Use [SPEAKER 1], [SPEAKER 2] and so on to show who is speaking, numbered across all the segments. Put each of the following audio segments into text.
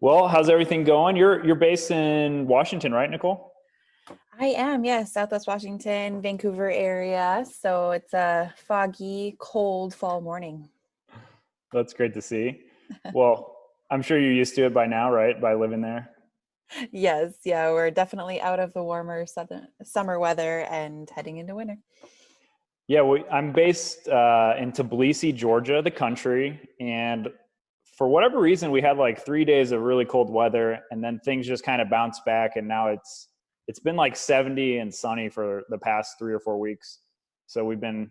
[SPEAKER 1] Well, how's everything going? You're based in Washington, right, Nicole?
[SPEAKER 2] I am, yes, Southwest Washington, Vancouver area. So it's a foggy, cold fall morning.
[SPEAKER 1] That's great to see. Well, I'm sure you're used to it by now, right? By living there.
[SPEAKER 2] Yes, yeah, we're definitely out of the warmer southern summer weather and heading into winter.
[SPEAKER 1] Yeah, I'm based in Tbilisi, Georgia, the country, and for whatever reason, we had like 3 days of really cold weather, and then things just kind of bounced back, and now it's been like 70 and sunny for the past 3 or 4 weeks. So we've been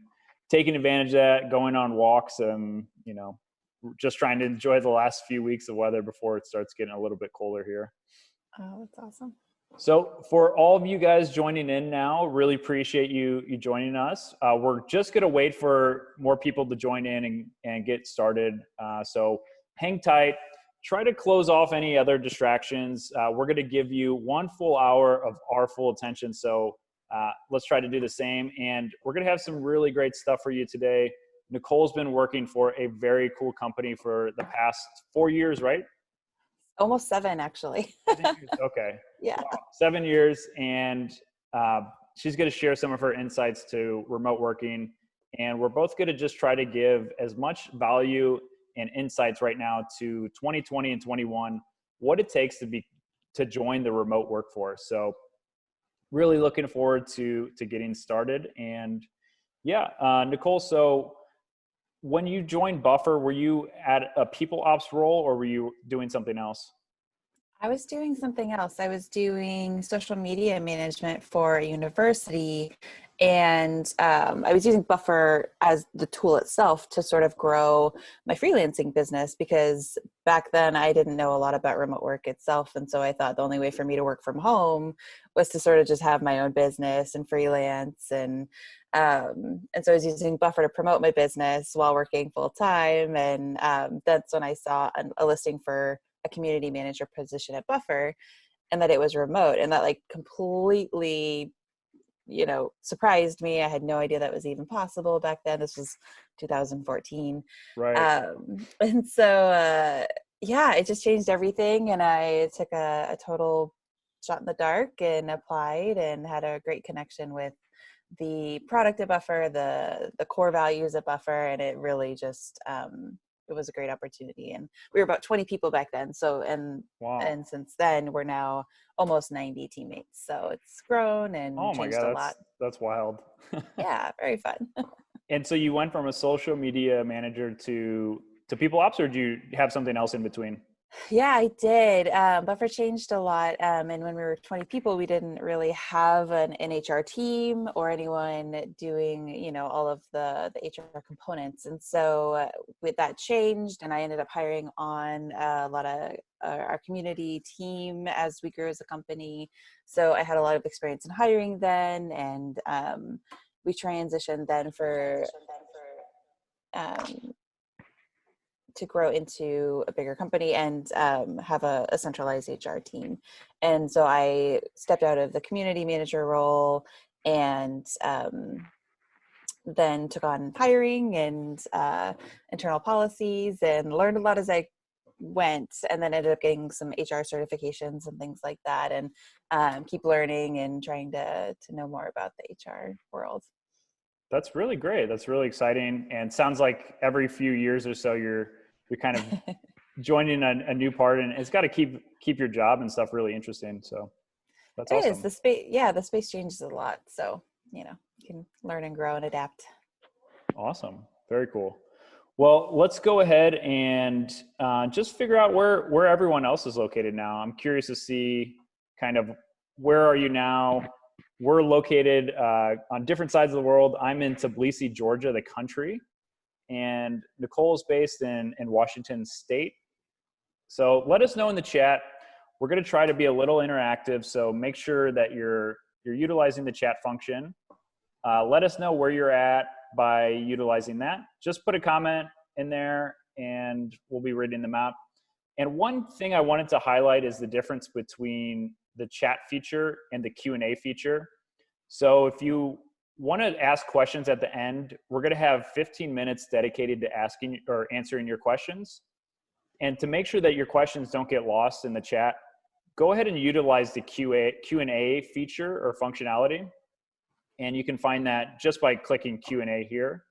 [SPEAKER 1] taking advantage of that, going on walks, and just trying to enjoy the last few weeks of weather before it starts getting a little bit colder here.
[SPEAKER 2] Oh, that's awesome.
[SPEAKER 1] So for all of you guys joining in now, really appreciate you joining us. We're just going to wait for more people to join in and get started. So hang tight. Try to close off any other distractions. We're going to give you 1 full hour of our full attention. So let's try to do the same. And we're going to have some really great stuff for you today. Nicole's been working for a very cool company for the past 4 years, right?
[SPEAKER 2] Almost seven, actually.
[SPEAKER 1] 7 years. Okay.
[SPEAKER 2] Yeah.
[SPEAKER 1] Wow. 7 years. And uh, she's going to share some of her insights to remote working. And we're both going to just try to give as much value and insights right now to 2020 and 21, what it takes to join the remote workforce. So really looking forward to getting started. And yeah, Nicole, so when you joined Buffer, were you at a people ops role or were you doing something else?
[SPEAKER 2] I was doing something else. I was doing social media management for a university, and I was using Buffer as the tool itself to sort of grow my freelancing business because back then I didn't know a lot about remote work itself. And so I thought the only way for me to work from home was to sort of just have my own business and freelance. And so I was using Buffer to promote my business while working full time. And that's when I saw a listing for a community manager position at Buffer and that it was remote, and that like completely, surprised me. I had no idea that was even possible back then. This was 2014.
[SPEAKER 1] Right.
[SPEAKER 2] And so, yeah, it just changed everything. And I took a total shot in the dark and applied and had a great connection with the product at Buffer, the core values at Buffer, and it really just it was a great opportunity. And we were about 20 people back then. So
[SPEAKER 1] Wow.
[SPEAKER 2] and since then we're now almost 90 teammates. So it's grown and
[SPEAKER 1] Oh my
[SPEAKER 2] changed
[SPEAKER 1] God,
[SPEAKER 2] a
[SPEAKER 1] that's
[SPEAKER 2] lot.
[SPEAKER 1] that's wild.
[SPEAKER 2] Yeah, very fun.
[SPEAKER 1] And so you went from a social media manager to people ops, or do you have something else in between?
[SPEAKER 2] Yeah, I did. Buffer changed a lot. And when we were 20 people, we didn't really have an HR team or anyone doing, all of the HR components. And so with that changed, and I ended up hiring on a lot of our community team as we grew as a company. So I had a lot of experience in hiring then, and we transitioned then for um, to grow into a bigger company and have a centralized HR team. And so I stepped out of the community manager role and then took on hiring and internal policies and learned a lot as I went, and then ended up getting some HR certifications and things like that, and keep learning and trying to know more about the HR world.
[SPEAKER 1] That's really great. That's really exciting. And sounds like every few years or so you're kind of joining a new part, and it's got to keep your job and stuff really interesting. So that's
[SPEAKER 2] It is
[SPEAKER 1] awesome.
[SPEAKER 2] the space. Yeah, the space changes a lot. So, you can learn and grow and adapt.
[SPEAKER 1] Awesome. Very cool. Well, let's go ahead and just figure out where everyone else is located now. I'm curious to see kind of where are you now. We're located on different sides of the world. I'm in Tbilisi, Georgia, the country, and Nicole is based in Washington State. So let us know in the chat. We're going to try to be a little interactive, so make sure that you're utilizing the chat function. Let us know where you're at by utilizing that. Just put a comment in there and we'll be reading them out. And one thing I wanted to highlight is the difference between the chat feature and the Q&A feature. So if you want to ask questions at the end, we're going to have 15 minutes dedicated to asking or answering your questions. And to make sure that your questions don't get lost in the chat, go ahead and utilize the Q&A feature or functionality. And you can find that just by clicking Q&A here.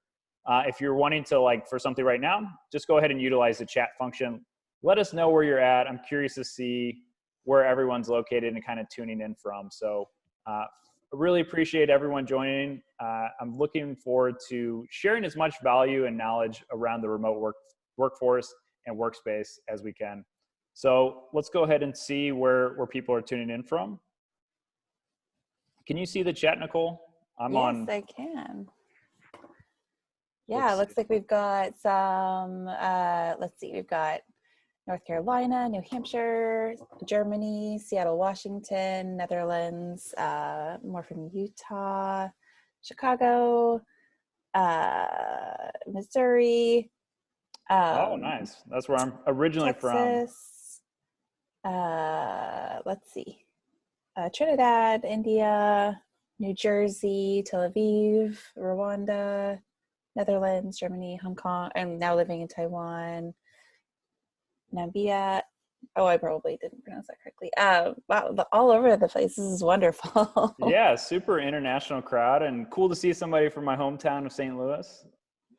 [SPEAKER 1] If you're wanting to, like, for something right now, just go ahead and utilize the chat function. Let us know where you're at. I'm curious to see where everyone's located and kind of tuning in from. So I really appreciate everyone joining. I'm looking forward to sharing as much value and knowledge around the remote workforce and workspace as we can. So let's go ahead and see where people are tuning in from. Can you see the chat, Nicole?
[SPEAKER 2] Yes, I can. Yeah, it looks like we've got some, let's see, we've got North Carolina, New Hampshire, Germany, Seattle, Washington, Netherlands, more from Utah, Chicago, Missouri.
[SPEAKER 1] Oh, nice. That's where I'm originally
[SPEAKER 2] Texas, let's see, Trinidad, India, New Jersey, Tel Aviv, Rwanda, Netherlands, Germany, Hong Kong. I'm now living in Taiwan, Namibia. Oh, I probably didn't pronounce that correctly. Wow, all over the place. This is wonderful.
[SPEAKER 1] Yeah, super international crowd, and cool to see somebody from my hometown of St. Louis.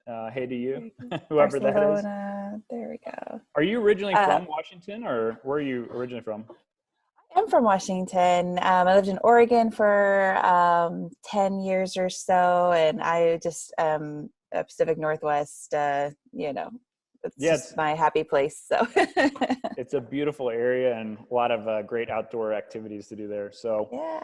[SPEAKER 1] Hey to you, whoever
[SPEAKER 2] Barcelona,
[SPEAKER 1] that is.
[SPEAKER 2] There we go.
[SPEAKER 1] Are you originally from Washington, or where are you originally from?
[SPEAKER 2] I'm from Washington. I lived in Oregon for 10 years or so, and I just Pacific Northwest, it's just my happy place. So
[SPEAKER 1] it's a beautiful area and a lot of great outdoor activities to do there. So
[SPEAKER 2] yeah.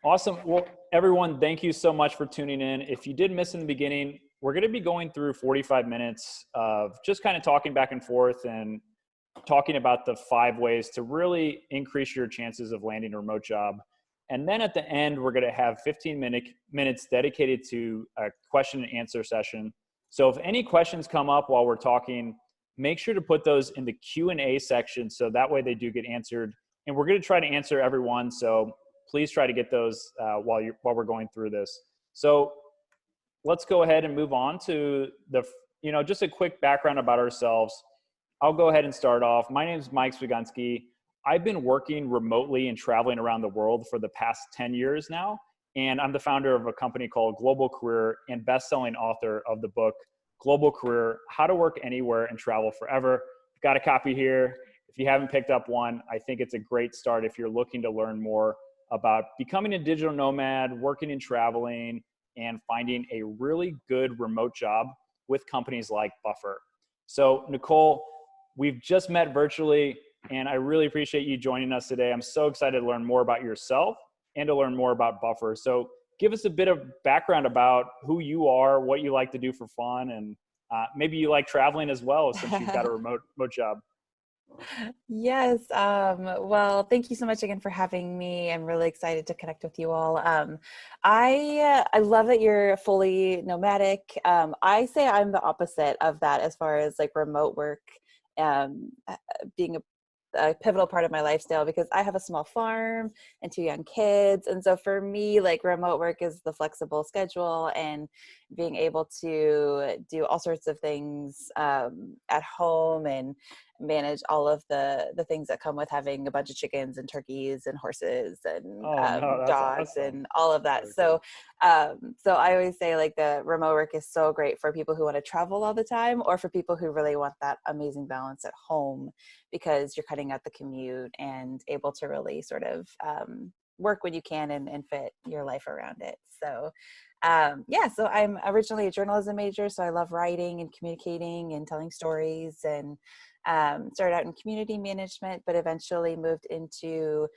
[SPEAKER 1] Awesome. Well, everyone, thank you so much for tuning in. If you did miss in the beginning, we're going to be going through 45 minutes of just kind of talking back and forth and talking about the 5 ways to really increase your chances of landing a remote job. And then at the end, we're going to have 15 minutes dedicated to a question and answer session. So if any questions come up while we're talking, make sure to put those in the Q&A section so that way they do get answered. And we're going to try to answer everyone. So please try to get those while we're going through this. So let's go ahead and move on to just a quick background about ourselves. I'll go ahead and start off. My name is Mike Swigunski. I've been working remotely and traveling around the world for the past 10 years now. And I'm the founder of a company called Global Career and best-selling author of the book, Global Career, How to Work Anywhere and Travel Forever. I've got a copy here. If you haven't picked up one, I think it's a great start if you're looking to learn more about becoming a digital nomad, working and traveling, and finding a really good remote job with companies like Buffer. So Nicole, we've just met virtually, and I really appreciate you joining us today. I'm so excited to learn more about yourself and to learn more about Buffer. So give us a bit of background about who you are, what you like to do for fun, and maybe you like traveling as well since you've got a remote job.
[SPEAKER 2] Yes. Well, thank you so much again for having me. I'm really excited to connect with you all. I love that you're fully nomadic. I say I'm the opposite of that as far as like remote work being a pivotal part of my lifestyle, because I have a small farm and 2 young kids. And so for me, like remote work is the flexible schedule and being able to do all sorts of things at home and manage all of the things that come with having a bunch of chickens and turkeys and horses and dogs
[SPEAKER 1] awesome.
[SPEAKER 2] and all of that. So so I always say like the remote work is so great for people who want to travel all the time, or for people who really want that amazing balance at home, because you're cutting out the commute and able to really sort of work when you can and fit your life around it. So so I'm originally a journalism major, so I love writing and communicating and telling stories, and started out in community management, but eventually moved into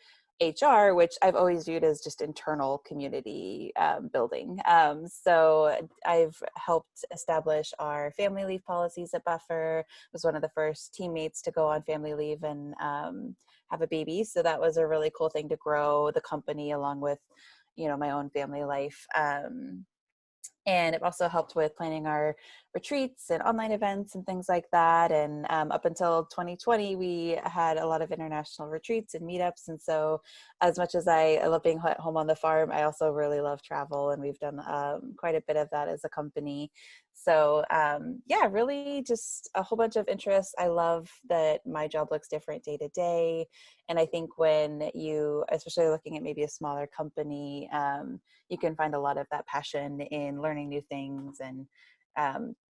[SPEAKER 2] HR, which I've always viewed as just internal community building. So I've helped establish our family leave policies at Buffer. Was one of the first teammates to go on family leave and have a baby. So that was a really cool thing to grow the company along with, my own family life. And it also helped with planning our retreats and online events and things like that. And up until 2020, we had a lot of international retreats and meetups. And so as much as I love being at home on the farm, I also really love travel. And we've done quite a bit of that as a company. So yeah, really just a whole bunch of interests. I love that my job looks different day to day. And I think when you, especially looking at maybe a smaller company, you can find a lot of that passion in learning new things and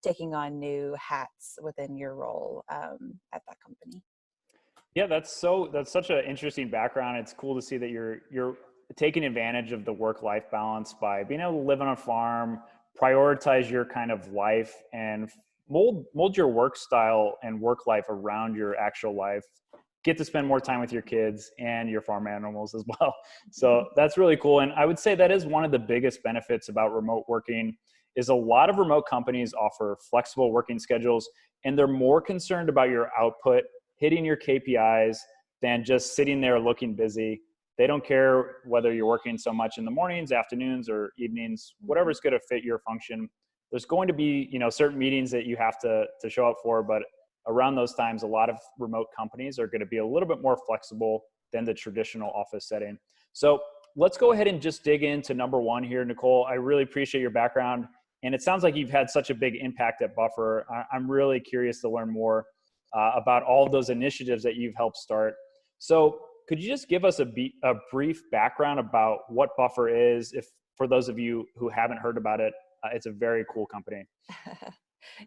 [SPEAKER 2] taking on new hats within your role at that company.
[SPEAKER 1] Yeah, that's such an interesting background. It's cool to see that you're taking advantage of the work-life balance by being able to live on a farm, prioritize your kind of life, and mold your work style and work life around your actual life. Get to spend more time with your kids and your farm animals as well. So that's really cool. And I would say that is one of the biggest benefits about remote working is a lot of remote companies offer flexible working schedules, and they're more concerned about your output, hitting your KPIs, than just sitting there looking busy. They don't care whether you're working so much in the mornings, afternoons, or evenings, whatever's going to fit your function. There's going to be, certain meetings that you have to show up for, but around those times, a lot of remote companies are going to be a little bit more flexible than the traditional office setting. So let's go ahead and just dig into number one here, Nicole. I really appreciate your background. And it sounds like you've had such a big impact at Buffer. I'm really curious to learn more about all of those initiatives that you've helped start. So could you just give us a brief background about what Buffer is? If for those of you who haven't heard about it, it's a very cool company.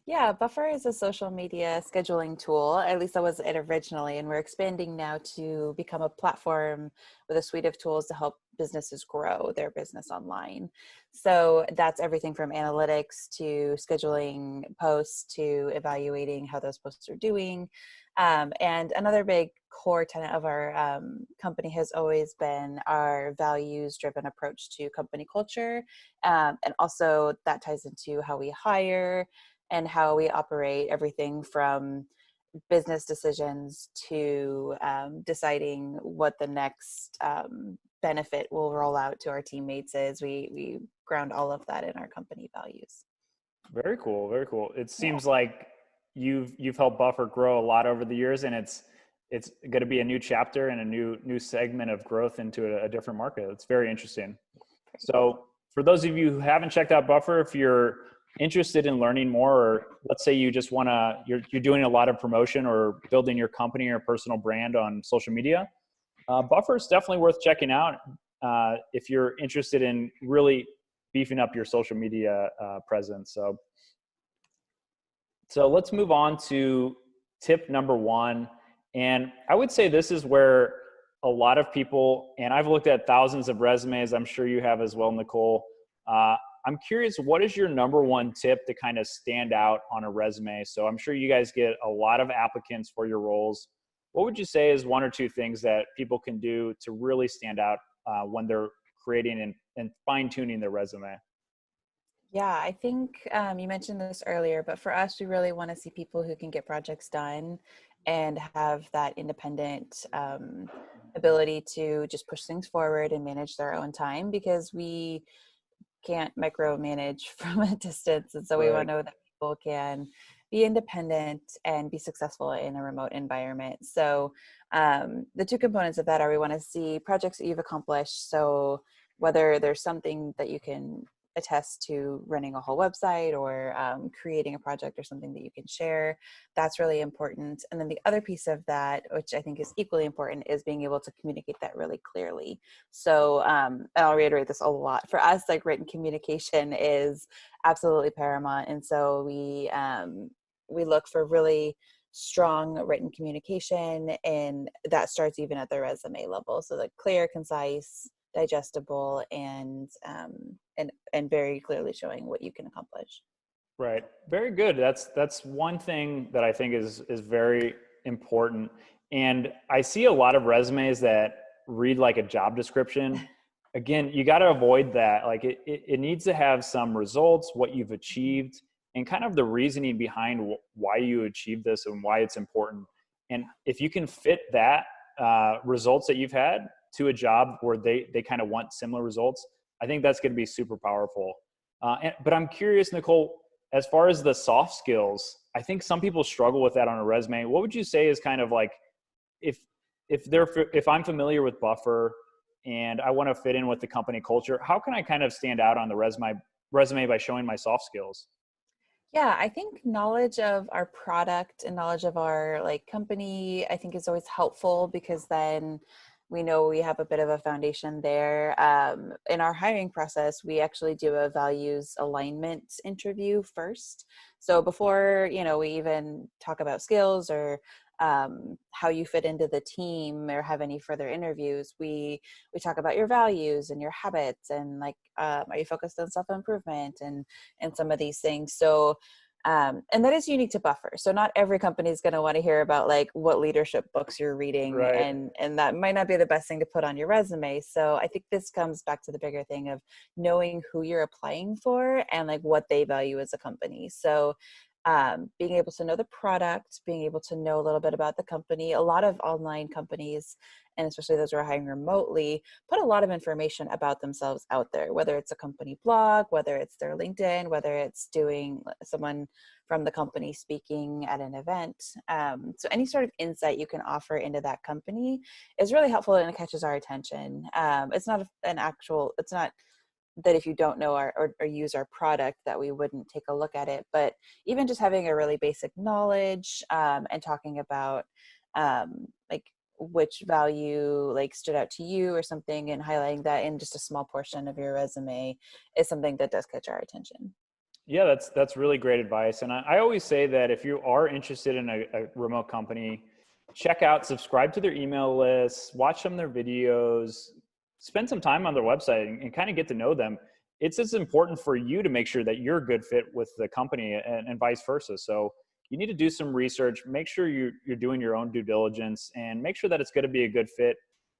[SPEAKER 2] Yeah, Buffer is a social media scheduling tool. At least that was it originally. And we're expanding now to become a platform with a suite of tools to help businesses grow their business online. So that's everything from analytics to scheduling posts to evaluating how those posts are doing. And another big core tenet of our company has always been our values-driven approach to company culture. And also that ties into how we hire and how we operate, everything from business decisions to deciding what the next benefit will roll out to our teammates is. We ground all of that in our company values.
[SPEAKER 1] Very cool. Very cool. It seems like you've helped Buffer grow a lot over the years, and it's going to be a new chapter and a new segment of growth into a different market. It's very interesting. So for those of you who haven't checked out Buffer, if you're interested in learning more, or let's say you just you're doing a lot of promotion or building your company or personal brand on social media, Buffer is definitely worth checking out if you're interested in really beefing up your social media presence. So let's move on to tip number one. And I would say this is where a lot of people, and I've looked at thousands of resumes, I'm sure you have as well, Nicole. I'm curious, what is your number one tip to kind of stand out on a resume? So I'm sure you guys get a lot of applicants for your roles. What would you say is one or two things that people can do to really stand out when they're creating and fine-tuning their resume?
[SPEAKER 2] Yeah, I think you mentioned this earlier, but for us, we really want to see people who can get projects done and have that independent ability to just push things forward and manage their own time, because we can't micromanage from a distance. And so we want to know that people can be independent and be successful in a remote environment. So the two components of that are, we want to see projects that you've accomplished. So whether there's something that you can attest to, running a whole website or creating a project or something that you can share, that's really important. And then the other piece of that, which I think is equally important, is being able to communicate that really clearly. So and I'll reiterate this a lot, for us, like, written communication is absolutely paramount. And so we look for really strong written communication, and that starts even at the resume level. So the clear, concise, digestible, and very clearly showing what you can accomplish.
[SPEAKER 1] Right. Very good. That's one thing that I think is very important. And I see a lot of resumes that read like a job description. Again, you got to avoid that. Like it needs to have some results, what you've achieved, and kind of the reasoning behind why you achieved this and why it's important. And if you can fit that results that you've had to a job where they kind of want similar results, I think that's going to be super powerful. But I'm curious, Nicole, as far as the soft skills, I think some people struggle with that on a resume. What would you say is kind of like, if if I'm familiar with Buffer and I want to fit in with the company culture, how can I kind of stand out on the resume by showing my soft skills?
[SPEAKER 2] Yeah, I think knowledge of our product and knowledge of our like company, I think is always helpful because then we know we have a bit of a foundation there. In our hiring process, we actually do a values alignment interview first. So before, we even talk about skills or how you fit into the team or have any further interviews, we talk about your values and your habits and like, are you focused on self-improvement and some of these things. So and that is unique to Buffer. So not every company is going to want to hear about like what leadership books you're reading,
[SPEAKER 1] Right.
[SPEAKER 2] and that might not be the best thing to put on your resume. So I think this comes back to the bigger thing of knowing who you're applying for and like what they value as a company. So being able to know the product, being able to know a little bit about the company. A lot of online companies, and especially those who are hiring remotely, put a lot of information about themselves out there, whether it's a company blog, whether it's their LinkedIn, whether it's doing someone from the company speaking at an event. So any sort of insight you can offer into that company is really helpful and it catches our attention. It's not it's not that if you don't know or use our product that we wouldn't take a look at it, but even just having a really basic knowledge and talking about like which value like stood out to you or something and highlighting that in just a small portion of your resume is something that does catch our attention.
[SPEAKER 1] Yeah, that's really great advice. And I always say that if you are interested in a remote company, check out, subscribe to their email list, watch some of their videos, spend some time on their website and kind of get to know them. It's as important for you to make sure that you're a good fit with the company and vice versa. So you need to do some research, make sure you're doing your own due diligence and make sure that it's going to be a good fit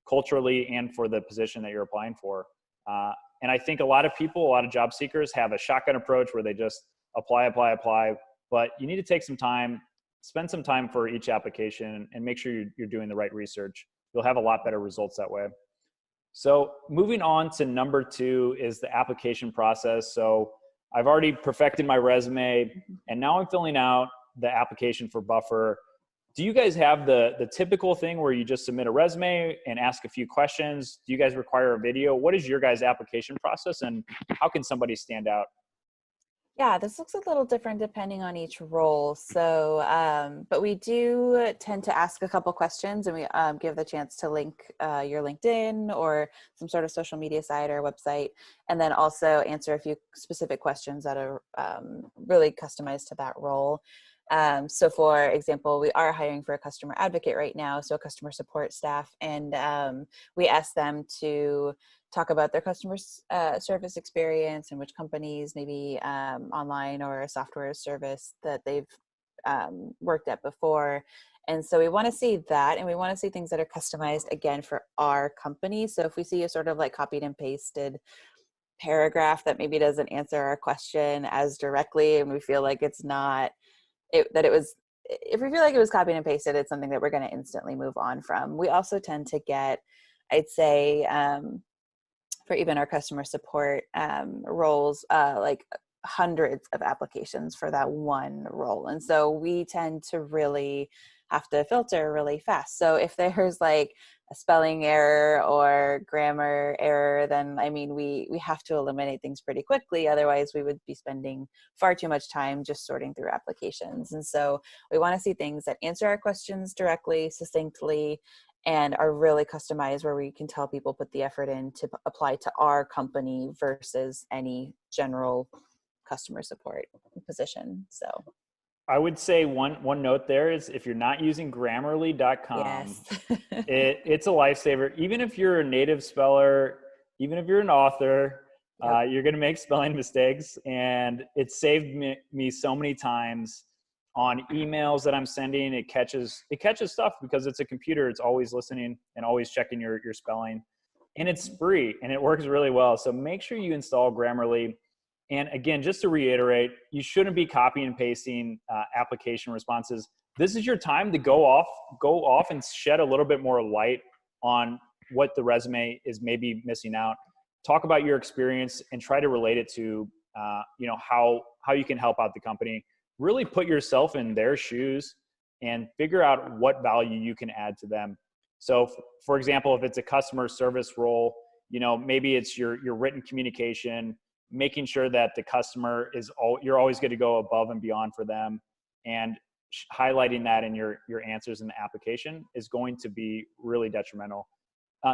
[SPEAKER 1] culturally and for the position that you're applying for. Uh, and I think a lot of people, a lot of job seekers have a shotgun approach where they just apply, apply, apply. But you need to take some time, spend some time for each application and make sure you're doing the right research. You'll have a lot better results that way. So moving on to number 2 is the application process. So I've already perfected my resume and now I'm filling out the application for Buffer. Do you guys have the typical thing where you just submit a resume and ask a few questions? Do you guys require a video? What is your guys' application process and how can somebody stand out?
[SPEAKER 2] Yeah, this looks a little different depending on each role. So, but we do tend to ask a couple questions and we give the chance to link your LinkedIn or some sort of social media site or website, and then also answer a few specific questions that are really customized to that role. So for example, we are hiring for a customer advocate right now, so a customer support staff, and we ask them to talk about their customer service experience and which companies, maybe online or a software service that they've worked at before. And so we want to see that, and we want to see things that are customized again for our company. So if we see a sort of like copied and pasted paragraph that maybe doesn't answer our question as directly, and we feel like it's not that it was, if we feel like it was copied and pasted, it's something that we're going to instantly move on from. We also tend to get, I'd say, for even our customer support roles, like hundreds of applications for that one role. And so we tend to really have to filter really fast. So if there's like a spelling error or grammar error, then I mean, we have to eliminate things pretty quickly. Otherwise we would be spending far too much time just sorting through applications. And so we want to see things that answer our questions directly, succinctly, and are really customized where we can tell people put the effort in to apply to our company versus any general customer support position. So
[SPEAKER 1] I would say one note there is if you're not using grammarly.com,
[SPEAKER 2] yes.
[SPEAKER 1] it's a lifesaver. Even if you're a native speller, even if you're an author,
[SPEAKER 2] Yep.
[SPEAKER 1] you're going to make spelling mistakes. And it saved me so many times on emails that I'm sending. It catches stuff because it's a computer. It's always listening and always checking your spelling. And it's free and it works really well. So make sure you install Grammarly. And again, just to reiterate, you shouldn't be copying and pasting application responses. This is your time to go off and shed a little bit more light on what the resume is maybe missing out. Talk about your experience and try to relate it to, how you can help out the company. Really put yourself in their shoes and figure out what value you can add to them. So for example, if it's a customer service role, maybe it's your written communication, making sure that the customer you're always going to go above and beyond for them, and highlighting that in your answers in the application is going to be really detrimental.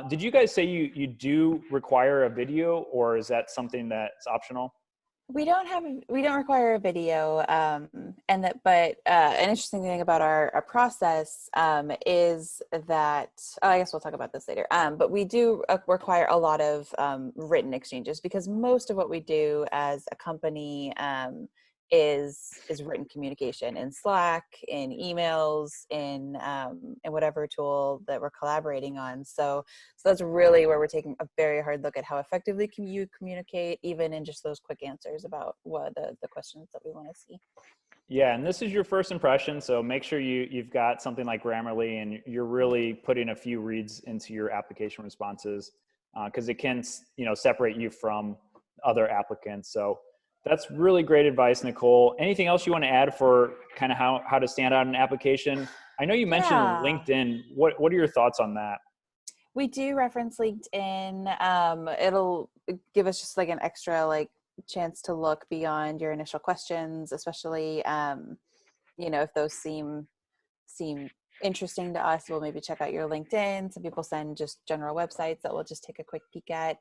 [SPEAKER 1] Did you guys say you do require a video, or is that something that's optional?
[SPEAKER 2] We don't require a video, but an interesting thing about our process is that, I guess we'll talk about this later. But we do require a lot of written exchanges, because most of what we do as a company is written communication in Slack, in emails, in whatever tool that we're collaborating on. So that's really where we're taking a very hard look at how effectively can you communicate, even in just those quick answers about what the questions that we want to see.
[SPEAKER 1] Yeah, and this is your first impression, so make sure you've got something like Grammarly and you're really putting a few reads into your application responses, because it can separate you from other applicants. So that's really great advice, Nicole. Anything else you want to add for kind of how to stand out in an application? I know you mentioned
[SPEAKER 2] Yeah.
[SPEAKER 1] LinkedIn. What are your thoughts on that?
[SPEAKER 2] We do reference LinkedIn. It'll give us just like an extra chance to look beyond your initial questions, especially if those seem interesting to us. We'll maybe check out your LinkedIn. Some people send just general websites that we'll just take a quick peek at.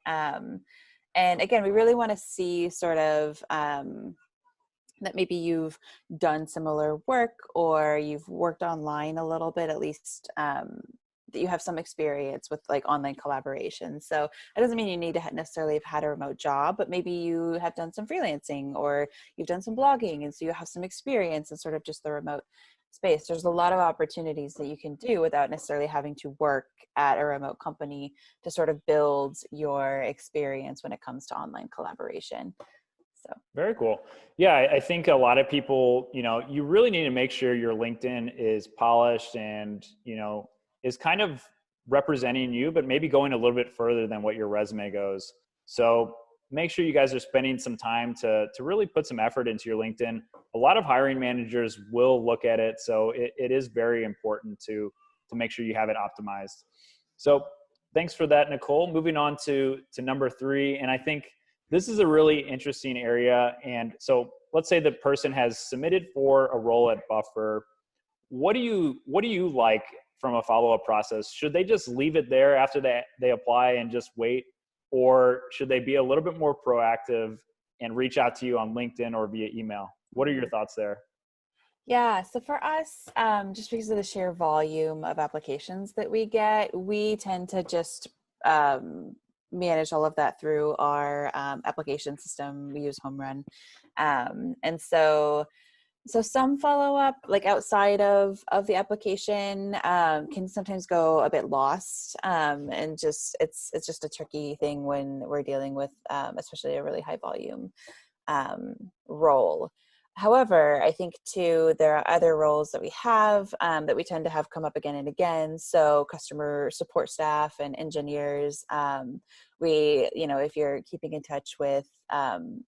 [SPEAKER 2] And again, we really want to see sort of that maybe you've done similar work, or you've worked online a little bit, at least that you have some experience with online collaboration. So it doesn't mean you need to necessarily have had a remote job, but maybe you have done some freelancing, or you've done some blogging, and so you have some experience in sort of just the remote space. There's a lot of opportunities that you can do without necessarily having to work at a remote company to sort of build your experience when it comes to online collaboration. So
[SPEAKER 1] Very cool. Yeah, I think a lot of people, you really need to make sure your LinkedIn is polished and, is kind of representing you, but maybe going a little bit further than what your resume goes. So make sure you guys are spending some time to really put some effort into your LinkedIn. A lot of hiring managers will look at it. So it is very important to make sure you have it optimized. So thanks for that, Nicole. Moving on to number 3. And I think this is a really interesting area. And so let's say the person has submitted for a role at Buffer. What do you like from a follow-up process? Should they just leave it there after they apply and just wait? Or should they be a little bit more proactive and reach out to you on LinkedIn or via email? What are your thoughts there?
[SPEAKER 2] yeah, so for us, just because of the sheer volume of applications that we get, we tend to just manage all of that through our application system. We use Home Run. And so some follow-up, outside of the application, can sometimes go a bit lost. And just it's just a tricky thing when we're dealing with especially a really high volume role. However, I think too, there are other roles that we have that we tend to have come up again and again. So customer support staff and engineers, if you're keeping in touch with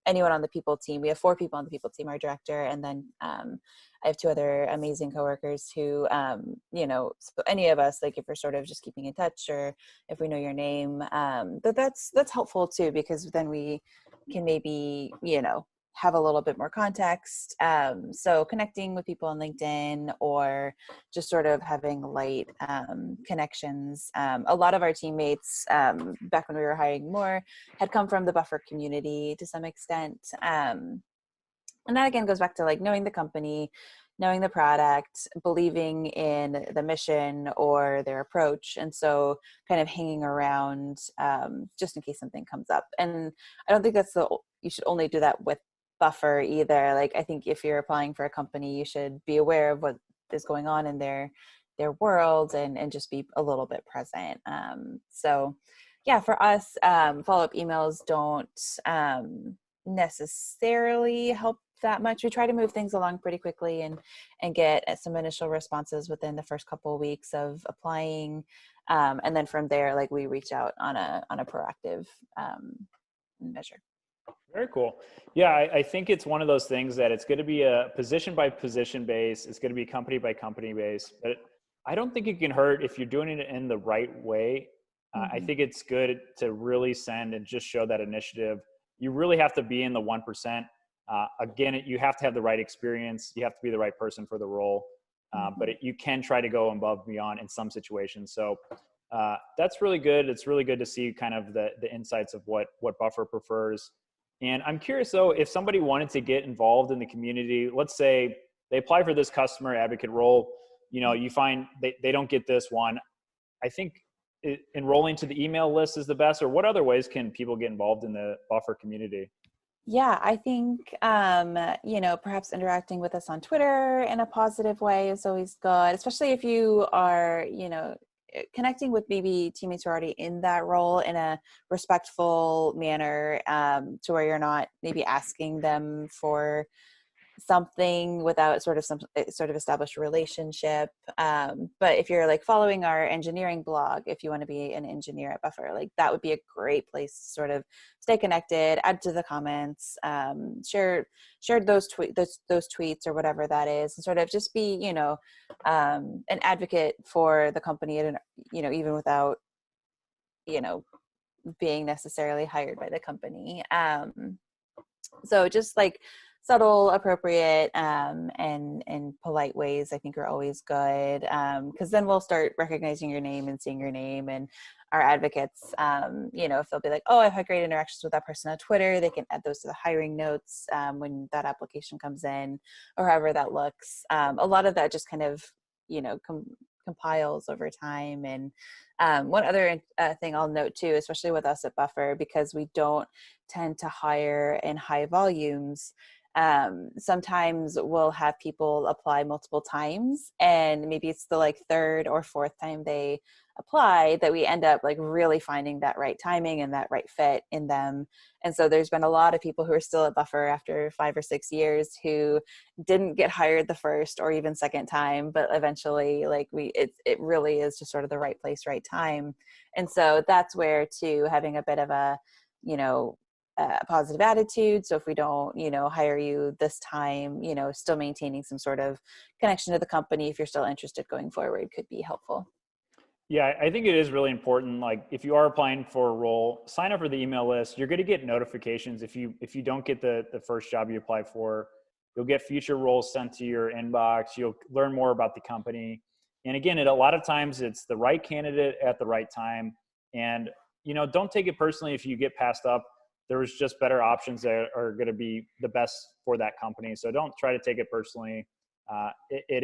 [SPEAKER 2] anyone on the people team, we have 4 people on the people team, our director, and then I have 2 other amazing coworkers who, so any of us, if we're sort of just keeping in touch, or if we know your name, that's helpful too, because then we can maybe, have a little bit more context. So connecting with people on LinkedIn, or just sort of having light connections. A lot of our teammates, back when we were hiring more, had come from the Buffer community to some extent. And that again goes back to knowing the company, knowing the product, believing in the mission or their approach. And so kind of hanging around just in case something comes up. And I don't think you should only do that with Buffer either. I think if you're applying for a company, you should be aware of what is going on in their world, and just be a little bit present. So yeah, for us, follow-up emails don't necessarily help that much. We try to move things along pretty quickly and get some initial responses within the first couple of weeks of applying. And then from there, we reach out on a proactive measure.
[SPEAKER 1] Very cool. Yeah, I think it's one of those things that it's going to be a position by position base. It's going to be company by company base. But I don't think it can hurt if you're doing it in the right way. I
[SPEAKER 2] Hmm.
[SPEAKER 1] think it's good to really send and just show that initiative. You really have to be in the 1%. Again, you have to have the right experience. You have to be the right person for the role.
[SPEAKER 2] Hmm.
[SPEAKER 1] You can try to go above and beyond in some situations. So that's really good. It's really good to see kind of the insights of what Buffer prefers. And I'm curious though, if somebody wanted to get involved in the community, let's say they apply for this customer advocate role, you find they don't get this one. I think enrolling to the email list is the best, or what other ways can people get involved in the Buffer community?
[SPEAKER 2] Yeah, I think, perhaps interacting with us on Twitter in a positive way is always good, especially if you are, connecting with maybe teammates who are already in that role in a respectful manner, to where you're not maybe asking them for something without some sort of established relationship. But if you're like following our engineering blog, if you want to be an engineer at Buffer, like that would be a great place to sort of stay connected, add to the comments, share those tweets or whatever that is, and sort of just be, an advocate for the company, and even without, you know being necessarily hired by the company. So just like subtle, appropriate, and polite ways, I think are always good, because then we'll start recognizing your name and seeing your name. And our advocates, if they'll be like, oh, I've had great interactions with that person on Twitter, they can add those to the hiring notes, when that application comes in, or however that looks. A lot of that just kind of, compiles over time. And one other thing I'll note too, especially with us at Buffer, because we don't tend to hire in high volumes. Sometimes we'll have people apply multiple times, and maybe it's the like third or fourth time they apply that we end up like really finding that right timing and that right fit in them. And so there's been a lot of people who are still at Buffer after 5 or 6 years who didn't get hired the first or even second time, but eventually like it really is just sort of the right place, right time. And so that's where too, having a bit of a, you know, positive attitude. So if we don't, hire you this time, still maintaining some sort of connection to the company, if you're still interested going forward, could be helpful.
[SPEAKER 1] Yeah, I think it is really important. Like if you are applying for a role, sign up for the email list. You're going to get notifications if you don't get the first job you apply for. You'll get future roles sent to your inbox. You'll learn more about the company. And again, a lot of times it's the right candidate at the right time. And don't take it personally if you get passed up. There's just better options that are going to be the best for that company. So don't try to take it personally. It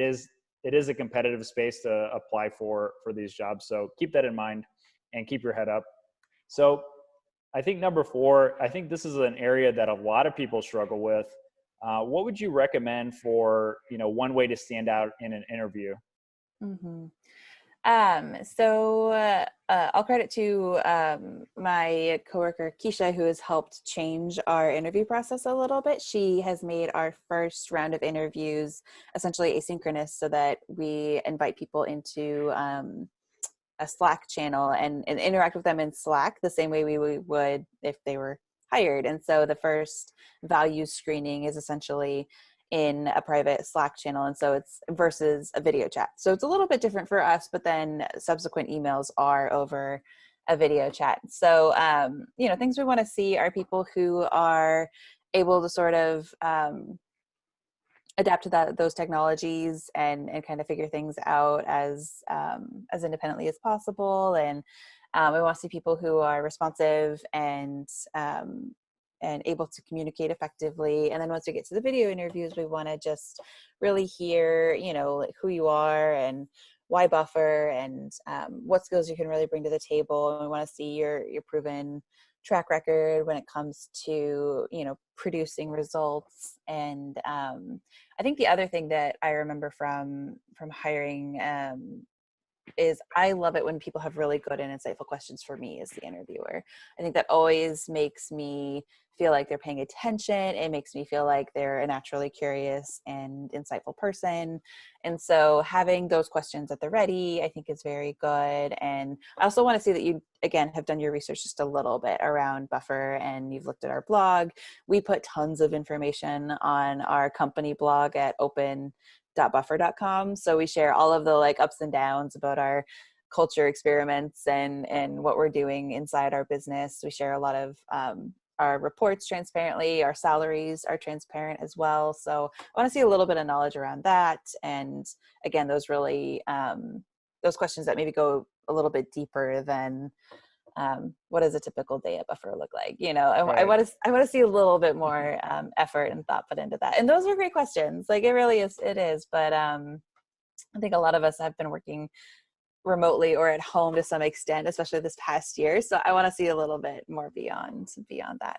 [SPEAKER 1] is a competitive space to apply for these jobs. So keep that in mind and keep your head up. So I think number 4, I think this is an area that a lot of people struggle with. What would you recommend for, one way to stand out in an interview?
[SPEAKER 2] Mm-hmm. I'll credit to my coworker Keisha, who has helped change our interview process a little bit. She has made our first round of interviews essentially asynchronous, so that we invite people into a Slack channel and interact with them in Slack the same way we would if they were hired. And so the first value screening is essentially in a private Slack channel. And so it's versus a video chat. So it's a little bit different for us, but then subsequent emails are over a video chat. So, things we want to see are people who are able to sort of adapt to those technologies and kind of figure things out as independently as possible. And we want to see people who are responsive and able to communicate effectively. And then once we get to the video interviews, we want to just really hear, like who you are and why Buffer, and what skills you can really bring to the table. And we want to see your proven track record when it comes to, producing results. And I think the other thing that I remember from hiring is I love it when people have really good and insightful questions for me as the interviewer. I think that always makes me feel like they're paying attention. It makes me feel like they're a naturally curious and insightful person. And so having those questions at the ready, I think is very good. And I also want to see that you, again, have done your research just a little bit around Buffer and you've looked at our blog. We put tons of information on our company blog at open.buffer.com. So we share all of the like ups and downs about our culture experiments and what we're doing inside our business. We share a lot of our reports transparently. Our salaries are transparent as well. So I want to see a little bit of knowledge around that. And again, those really, those questions that maybe go a little bit deeper than what does a typical day at Buffer look like? You know, I
[SPEAKER 1] Right.
[SPEAKER 2] want to see a little bit more effort and thought put into that. And those are great questions. Like it really is, it is. But I think a lot of us have been working remotely or at home to some extent, especially this past year. So I want to see a little bit more beyond that.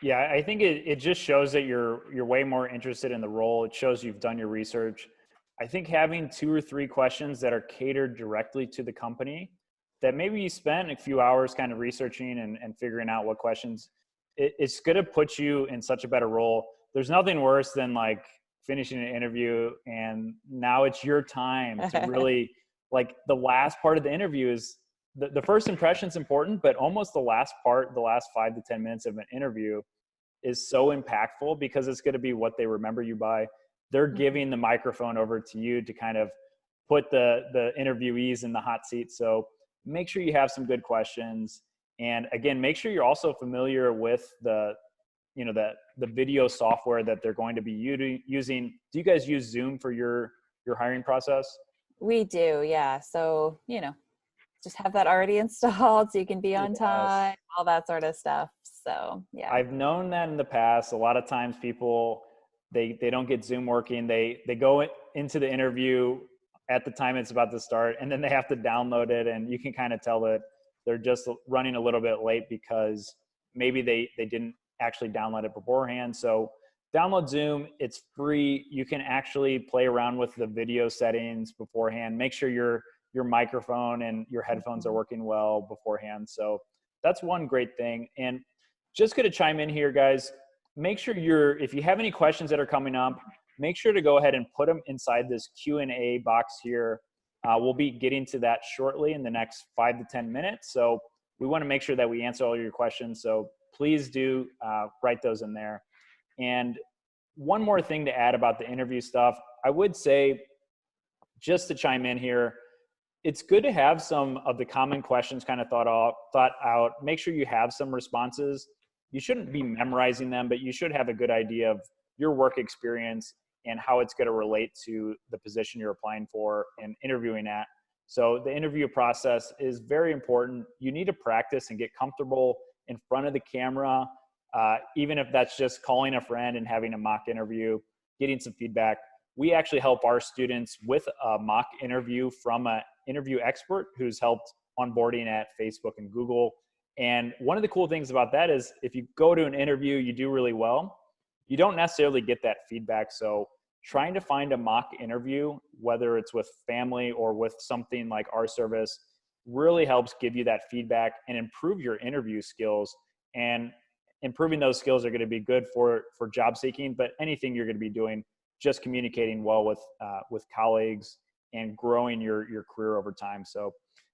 [SPEAKER 1] Yeah, I think it just shows that you're way more interested in the role. It shows you've done your research. I think having 2 or 3 questions that are catered directly to the company, that maybe you spent a few hours kind of researching and figuring out what questions, it's going to put you in such a better role. There's nothing worse than like finishing an interview and now it's your time to really, like, the last part of the interview is the first impression is important, but almost the last part, the last 5 to 10 minutes of an interview is so impactful because it's going to be what they remember you by. They're giving the microphone over to you to kind of put the interviewees in the hot seat. So make sure you have some good questions. And again, make sure you're also familiar with the video software that they're going to be using. Do you guys use Zoom for your hiring process?
[SPEAKER 2] We do, yeah. So, you know, just have that already installed so you can be on
[SPEAKER 1] Yes.
[SPEAKER 2] time, all that sort of stuff. So, yeah.
[SPEAKER 1] I've known that in the past. A lot of times people, they don't get Zoom working. They go into the interview at the time it's about to start, and then they have to download it, and you can kind of tell that they're just running a little bit late because maybe they didn't actually download it beforehand. So download Zoom. It's free. You can actually play around with the video settings beforehand. Make sure your microphone and your headphones are working well beforehand. So that's one great thing. And just going to chime in here, guys. Make sure if you have any questions that are coming up, make sure to go ahead and put them inside this Q&A box here. We'll be getting to that shortly in the next 5 to 10 minutes. So we want to make sure that we answer all your questions. So please do write those in there. And one more thing to add about the interview stuff, I would say, just to chime in here, it's good to have some of the common questions kind of thought out. Make sure you have some responses. You shouldn't be memorizing them, but you should have a good idea of your work experience and how it's going to relate to the position you're applying for and interviewing at. So the interview process is very important. You need to practice and get comfortable in front of the camera, even if that's just calling a friend and having a mock interview, getting some feedback. We actually help our students with a mock interview from an interview expert who's helped onboarding at Facebook and Google. And one of the cool things about that is if you go to an interview, you do really well, you don't necessarily get that feedback. So trying to find a mock interview, whether it's with family or with something like our service, really helps give you that feedback and improve your interview skills. And improving those skills are going to be good for job seeking, but anything you're going to be doing, just communicating well with colleagues and growing your career over time. So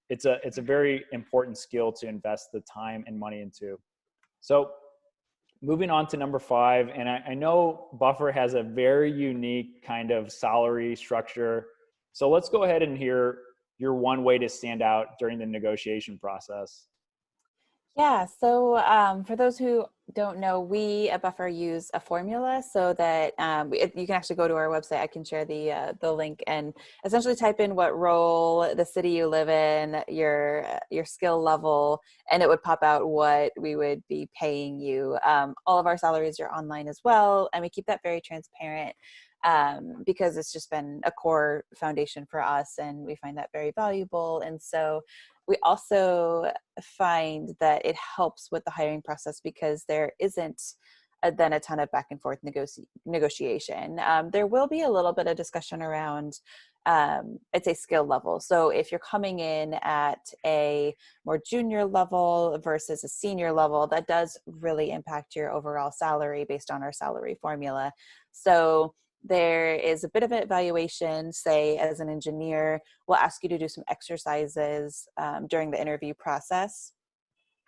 [SPEAKER 1] it's a very important skill to invest the time and money into. So moving on to number 5, and I know Buffer has a very unique kind of salary structure. So let's go ahead and hear your one way to stand out during the negotiation process.
[SPEAKER 2] Yeah, so for those who don't know, we at Buffer use a formula so that you can actually go to our website. I can share the link and essentially type in what role, the city you live in, your skill level, and it would pop out what we would be paying you. All of our salaries are online as well, and we keep that very transparent because it's just been a core foundation for us, and we find that very valuable. And so we also find that it helps with the hiring process because there isn't then a ton of back and forth negotiation. There will be a little bit of discussion around it's a skill level. So if you're coming in at a more junior level versus a senior level, that does really impact your overall salary based on our salary formula. So there is a bit of an evaluation. Say as an engineer, we'll ask you to do some exercises during the interview process.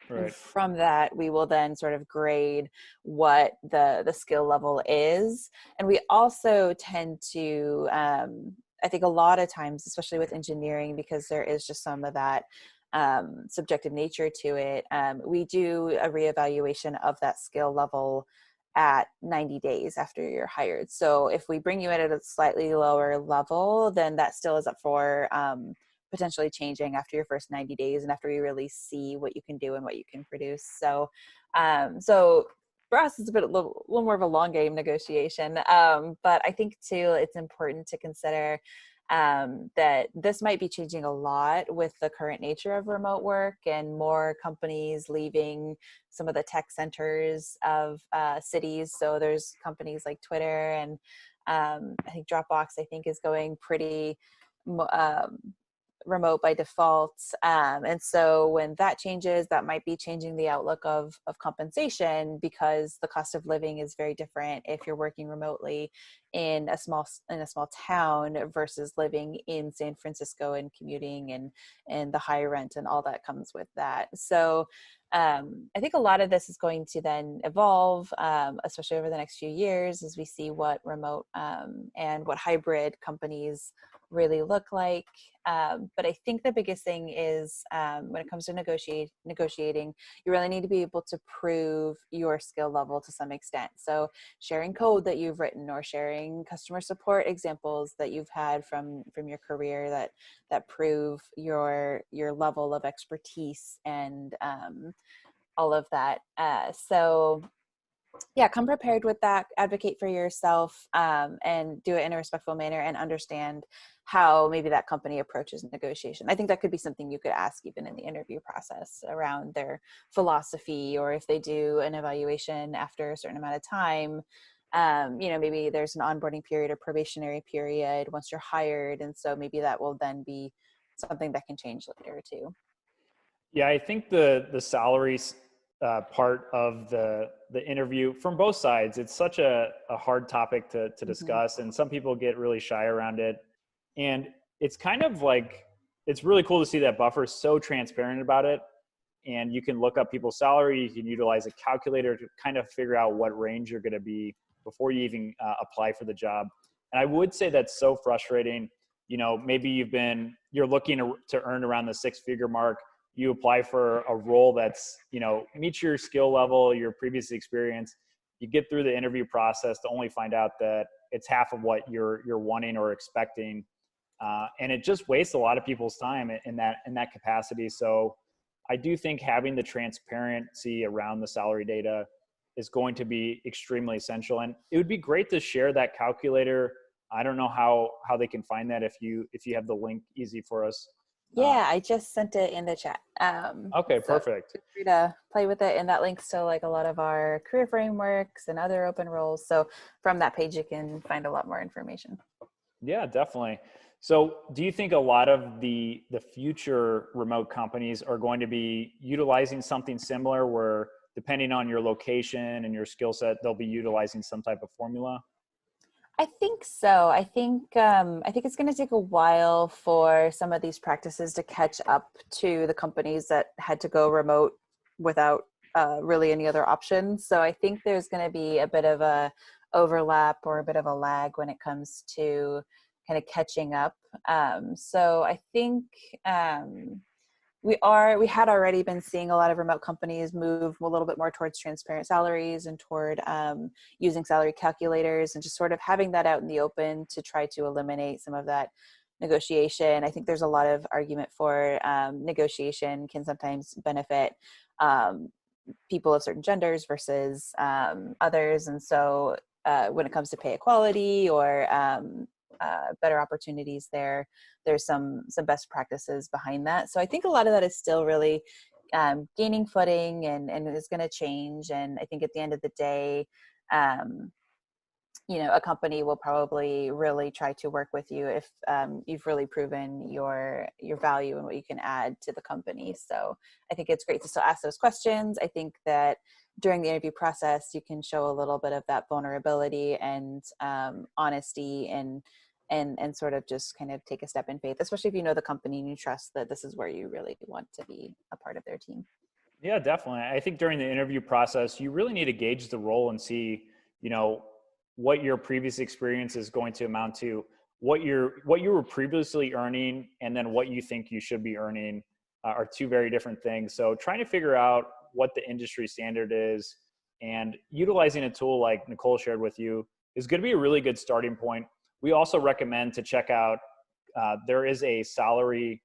[SPEAKER 2] And
[SPEAKER 1] Right.
[SPEAKER 2] from that, we will then sort of grade what the skill level is. And we also tend to, I think a lot of times, especially with engineering, because there is just some of that subjective nature to it, we do a reevaluation of that skill level at 90 days after you're hired. So if we bring you in at a slightly lower level, then that still is up for potentially changing after your first 90 days and after we really see what you can do and what you can produce. So for us, it's a little more of a long game negotiation. But I think too, it's important to consider that this might be changing a lot with the current nature of remote work and more companies leaving some of the tech centers of cities. So there's companies like Twitter and I think Dropbox, I think, is going pretty remote by default. And so when that changes, that might be changing the outlook of compensation, because the cost of living is very different if you're working remotely in a small town versus living in San Francisco and commuting and the high rent and all that comes with that. So I think a lot of this is going to then evolve, especially over the next few years, as we see what remote and what hybrid companies really look like. But I think the biggest thing is when it comes to negotiating, you really need to be able to prove your skill level to some extent. So sharing code that you've written or sharing customer support examples that you've had from your career that prove your level of expertise and all of that. So yeah, come prepared with that, advocate for yourself, and do it in a respectful manner and understand how maybe that company approaches negotiation. I think that could be something you could ask even in the interview process around their philosophy, or if they do an evaluation after a certain amount of time, maybe there's an onboarding period or probationary period once you're hired. And so maybe that will then be something that can change later too.
[SPEAKER 1] Yeah, I think the salaries part of the interview from both sides, it's such a hard topic to
[SPEAKER 2] Mm-hmm.
[SPEAKER 1] discuss, and some people get really shy around it. And it's kind of like, it's really cool to see that Buffer is so transparent about it. And you can look up people's salary, you can utilize a calculator to kind of figure out what range you're going to be before you even apply for the job. And I would say that's so frustrating. Maybe you're looking to earn around the 6-figure mark. You apply for a role that's, meets your skill level, your previous experience. You get through the interview process to only find out that it's half of what you're wanting or expecting. And it just wastes a lot of people's time in that capacity. So I do think having the transparency around the salary data is going to be extremely essential. And it would be great to share that calculator. I don't know how they can find that, if you have the link easy for us.
[SPEAKER 2] Yeah, I just sent it in the chat.
[SPEAKER 1] Okay,
[SPEAKER 2] So
[SPEAKER 1] perfect.
[SPEAKER 2] feel free to play with it, and that links to like a lot of our career frameworks and other open roles. So from that page, you can find a lot more information.
[SPEAKER 1] Yeah, definitely. So do you think a lot of the future remote companies are going to be utilizing something similar, where depending on your location and your skill set, they'll be utilizing some type of formula?
[SPEAKER 2] I think so. I think it's going to take a while for some of these practices to catch up to the companies that had to go remote without really any other options. So I think there's going to be a bit of a overlap or a bit of a lag when it comes to kind of catching up. So I think we had already been seeing a lot of remote companies move a little bit more towards transparent salaries and toward using salary calculators and just sort of having that out in the open to try to eliminate some of that negotiation. I think there's a lot of argument for negotiation can sometimes benefit people of certain genders versus others. And so when it comes to pay equality or better opportunities there's some best practices behind that. So I think a lot of that is still really gaining footing and is going to change. And I think at the end of the day, a company will probably really try to work with you if you've really proven your value and what you can add to the company. So I think it's great to still ask those questions. I think that during the interview process, you can show a little bit of that vulnerability and honesty and sort of just kind of take a step in faith, especially if you know the company and you trust that this is where you really want to be a part of their team.
[SPEAKER 1] Yeah, definitely. I think during the interview process, you really need to gauge the role and see, what your previous experience is going to amount to, what you were previously earning, and then what you think you should be earning are two very different things. So trying to figure out what the industry standard is and utilizing a tool like Nicole shared with you is going to be a really good starting point. We also recommend to check out, there is a salary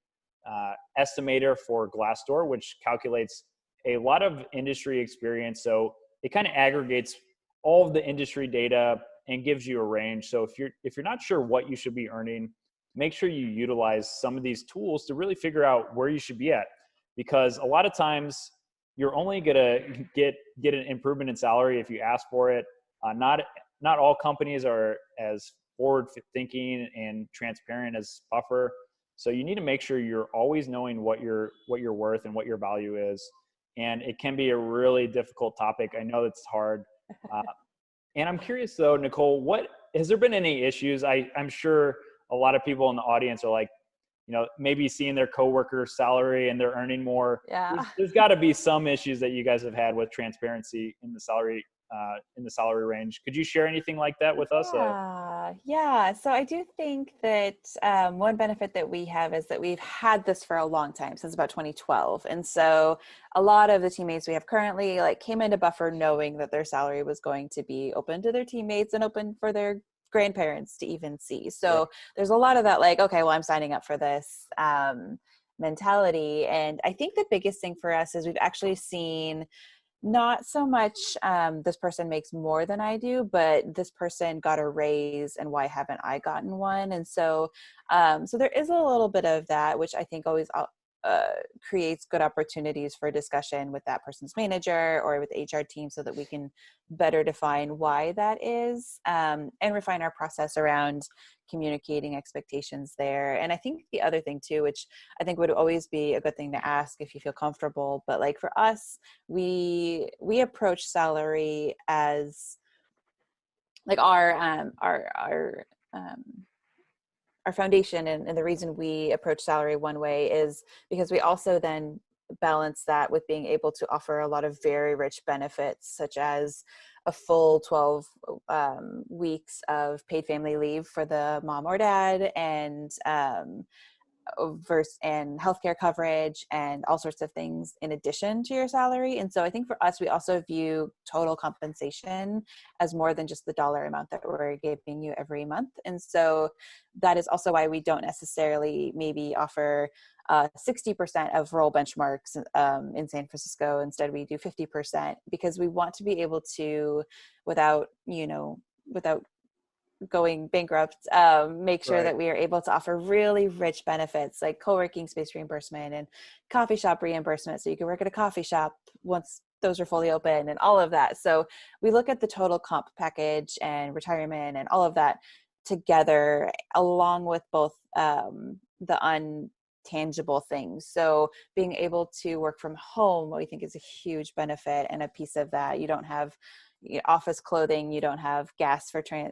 [SPEAKER 1] estimator for Glassdoor, which calculates a lot of industry experience. So it kind of aggregates all of the industry data and gives you a range. So if you're not sure what you should be earning, make sure you utilize some of these tools to really figure out where you should be at. Because a lot of times you're only gonna get an improvement in salary if you ask for it. Not all companies are as forward thinking and transparent as Buffer. So you need to make sure you're always knowing what you're worth and what your value is. And it can be a really difficult topic. I know it's hard. And I'm curious though, Nicole, what has there been any issues? I'm sure a lot of people in the audience are like, maybe seeing their coworker's salary and they're earning more.
[SPEAKER 2] Yeah.
[SPEAKER 1] There's got to be some issues that you guys have had with transparency in the salary range. Could you share anything like that with us?
[SPEAKER 2] Yeah. So I do think that one benefit that we have is that we've had this for a long time, since about 2012. And so a lot of the teammates we have currently came into Buffer knowing that their salary was going to be open to their teammates and open for their grandparents to even see. So
[SPEAKER 1] Right.
[SPEAKER 2] there's a lot of that, okay, well, I'm signing up for this mentality. And I think the biggest thing for us is we've actually seen not so much this person makes more than I do, but this person got a raise and why haven't I gotten one? And so so there is a little bit of that, which I think always creates good opportunities for discussion with that person's manager or with the HR team, so that we can better define why that is, and refine our process around communicating expectations there. And I think the other thing too, which I think would always be a good thing to ask if you feel comfortable, but for us, we approach salary as our foundation, and the reason we approach salary one way is because we also then balance that with being able to offer a lot of very rich benefits, such as a full 12 weeks of paid family leave for the mom or dad, and and healthcare coverage and all sorts of things in addition to your salary. And so I think for us, we also view total compensation as more than just the dollar amount that we're giving you every month. And so that is also why we don't necessarily maybe offer 60% of role benchmarks in San Francisco. Instead, we do 50%, because we want to be able to, without going bankrupt, make sure
[SPEAKER 1] Right.
[SPEAKER 2] that we are able to offer really rich benefits like co-working space reimbursement and coffee shop reimbursement, so you can work at a coffee shop once those are fully open and all of that. So we look at the total comp package and retirement and all of that together, along with both the untangible things. So being able to work from home, what we think is a huge benefit and a piece of that. You don't have office clothing, you don't have gas for
[SPEAKER 1] For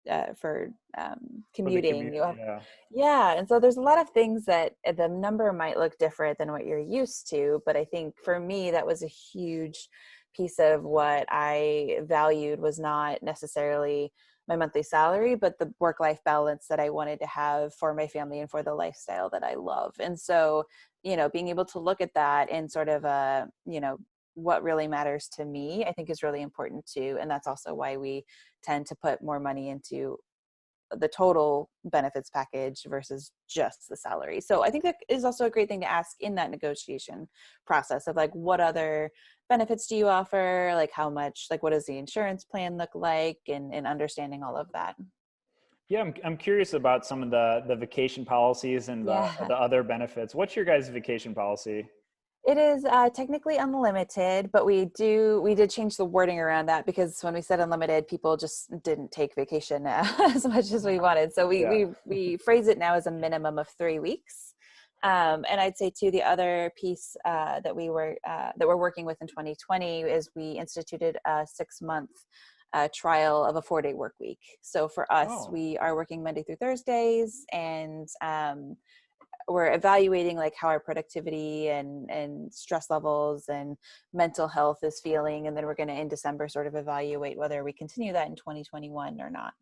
[SPEAKER 1] the
[SPEAKER 2] commuting.
[SPEAKER 1] commute.
[SPEAKER 2] You have,
[SPEAKER 1] Yeah.
[SPEAKER 2] yeah, and so there's a lot of things that the number might look different than what you're used to, but I think for me that was a huge piece of what I valued, was not necessarily my monthly salary, but the work-life balance that I wanted to have for my family and for the lifestyle that I love. And so, being able to look at that in sort of a, what really matters to me, I think is really important too. And that's also why we tend to put more money into the total benefits package versus just the salary. So I think that is also a great thing to ask in that negotiation process of what other benefits do you offer? How much, what does the insurance plan look like, and understanding all of that.
[SPEAKER 1] Yeah, I'm curious about some of the vacation policies and the
[SPEAKER 2] Yeah.
[SPEAKER 1] other benefits. What's your guys' vacation policy?
[SPEAKER 2] It is technically unlimited, but we did change the wording around that because when we said unlimited, people just didn't take vacation as much as we wanted. So we
[SPEAKER 1] Yeah.
[SPEAKER 2] we phrase it now as a minimum of 3 weeks. And I'd say too, the other piece that we're working with in 2020 is we instituted a 6-month trial of a 4-day work week. So for us,
[SPEAKER 1] Oh,
[SPEAKER 2] we are working Monday through Thursdays, and we're evaluating like how our productivity and stress levels and mental health is feeling, and then we're going to in December sort of evaluate whether we continue that in 2021 or not.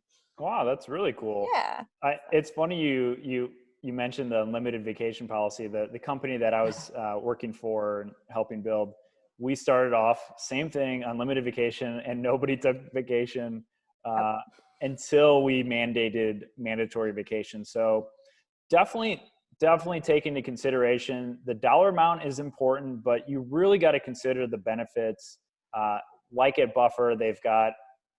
[SPEAKER 1] wow, that's really cool.
[SPEAKER 2] Yeah.
[SPEAKER 1] It's funny you mentioned the unlimited vacation policy. The company that I was working for and helping build, we started off same thing, unlimited vacation, and nobody took vacation
[SPEAKER 2] Yep.
[SPEAKER 1] uh, until we mandated mandatory vacation. So definitely take into consideration the dollar amount is important, but you really got to consider the benefits. uh, like at Buffer, they've got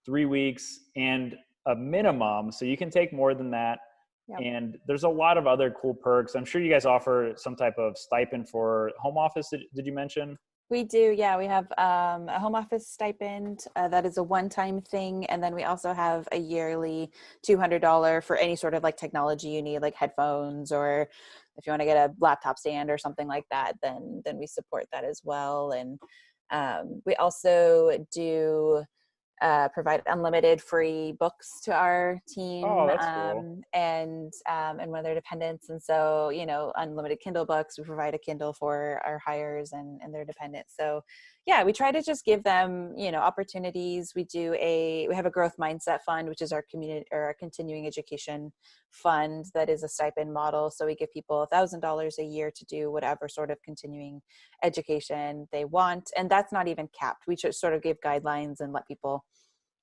[SPEAKER 1] 3 weeks and a minimum, so you can take more than that.
[SPEAKER 2] Yep.
[SPEAKER 1] And there's a lot of other cool perks. I'm sure you guys offer some type of stipend for home office. Did you mention?
[SPEAKER 2] We do, yeah. We have a home office stipend that is a one-time thing, and then we also have a yearly $200 for any sort of like technology you need, like headphones, or if you want to get a laptop stand or something like that, then we support that as well. And we also do provide unlimited free books to our
[SPEAKER 1] Oh,
[SPEAKER 2] team,
[SPEAKER 1] that's cool.
[SPEAKER 2] and one of their dependents. And so, unlimited Kindle books. We provide a Kindle for our hires and their dependents. So, yeah, we try to just give them, opportunities. We have a growth mindset fund, which is our community or our continuing education fund that is a stipend model. So we give people $1,000 a year to do whatever sort of continuing education they want, and that's not even capped. We just sort of give guidelines and let people,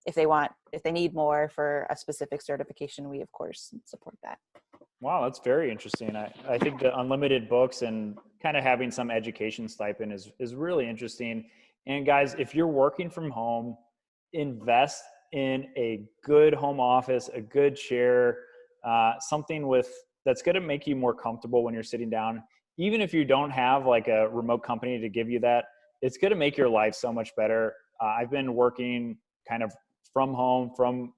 [SPEAKER 2] if they need more for a specific certification, we of course support that.
[SPEAKER 1] Wow, that's very interesting. I think the unlimited books and kind of having some education stipend is really interesting. And guys, if you're working from home, invest in a good home office, a good chair, something with that's going to make you more comfortable when you're sitting down. Even if you don't have like a remote company to give you that, it's going to make your life so much better. I've been working kind of from home, from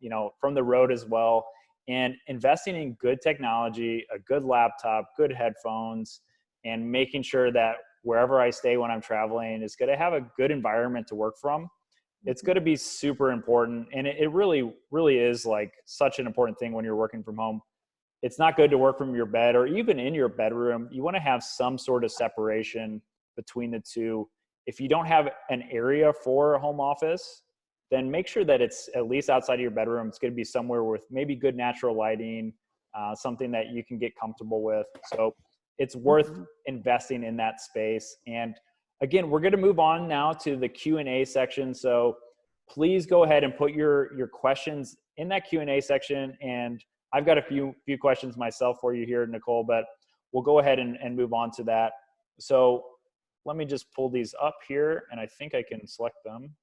[SPEAKER 1] the road as well, and investing in good technology, a good laptop, good headphones, and making sure that wherever I stay when I'm traveling is going to have a good environment to work from. It's going to be super important. And it really, really is like such an important thing when you're working from home. It's not good to work from your bed or even in your bedroom. You want to have some sort of separation between the two. If you don't have an area for a home office, then make sure that it's at least outside of your bedroom. It's going to be somewhere with maybe good natural lighting, something that you can get comfortable with. So it's worth investing in that space. And again, we're going to move on now to the Q&A section. So please go ahead and put your questions in that Q&A section. And I've got a few questions myself for you here, Nicole, but we'll go ahead and move on to that. So let me just pull these up here, and I think I can select them.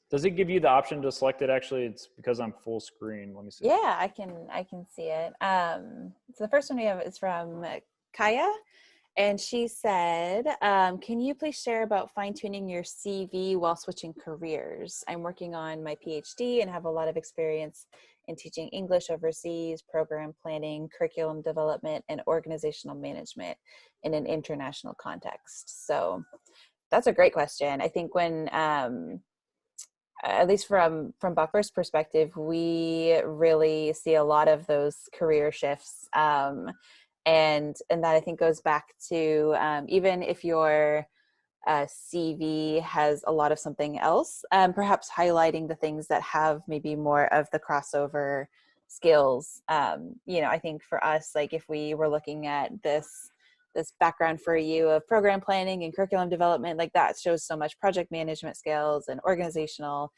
[SPEAKER 1] Does it give you the option to select it? Actually, it's because I'm full screen. Let me see.
[SPEAKER 2] Yeah, I can see it. So the first one we have is from Kaya, and she said, can you please share about fine-tuning your CV while switching careers? I'm working on my PhD and have a lot of experience in teaching English overseas, program planning, curriculum development, and organizational management in an international context. So that's a great question. I think when at least from Buffer's perspective, we really see a lot of those career shifts, and that I think goes back to even if your CV has a lot of something else, perhaps highlighting the things that have maybe more of the crossover skills. I think for us, like if we were looking at this background for you of program planning and curriculum development, like that shows so much project management skills and organizational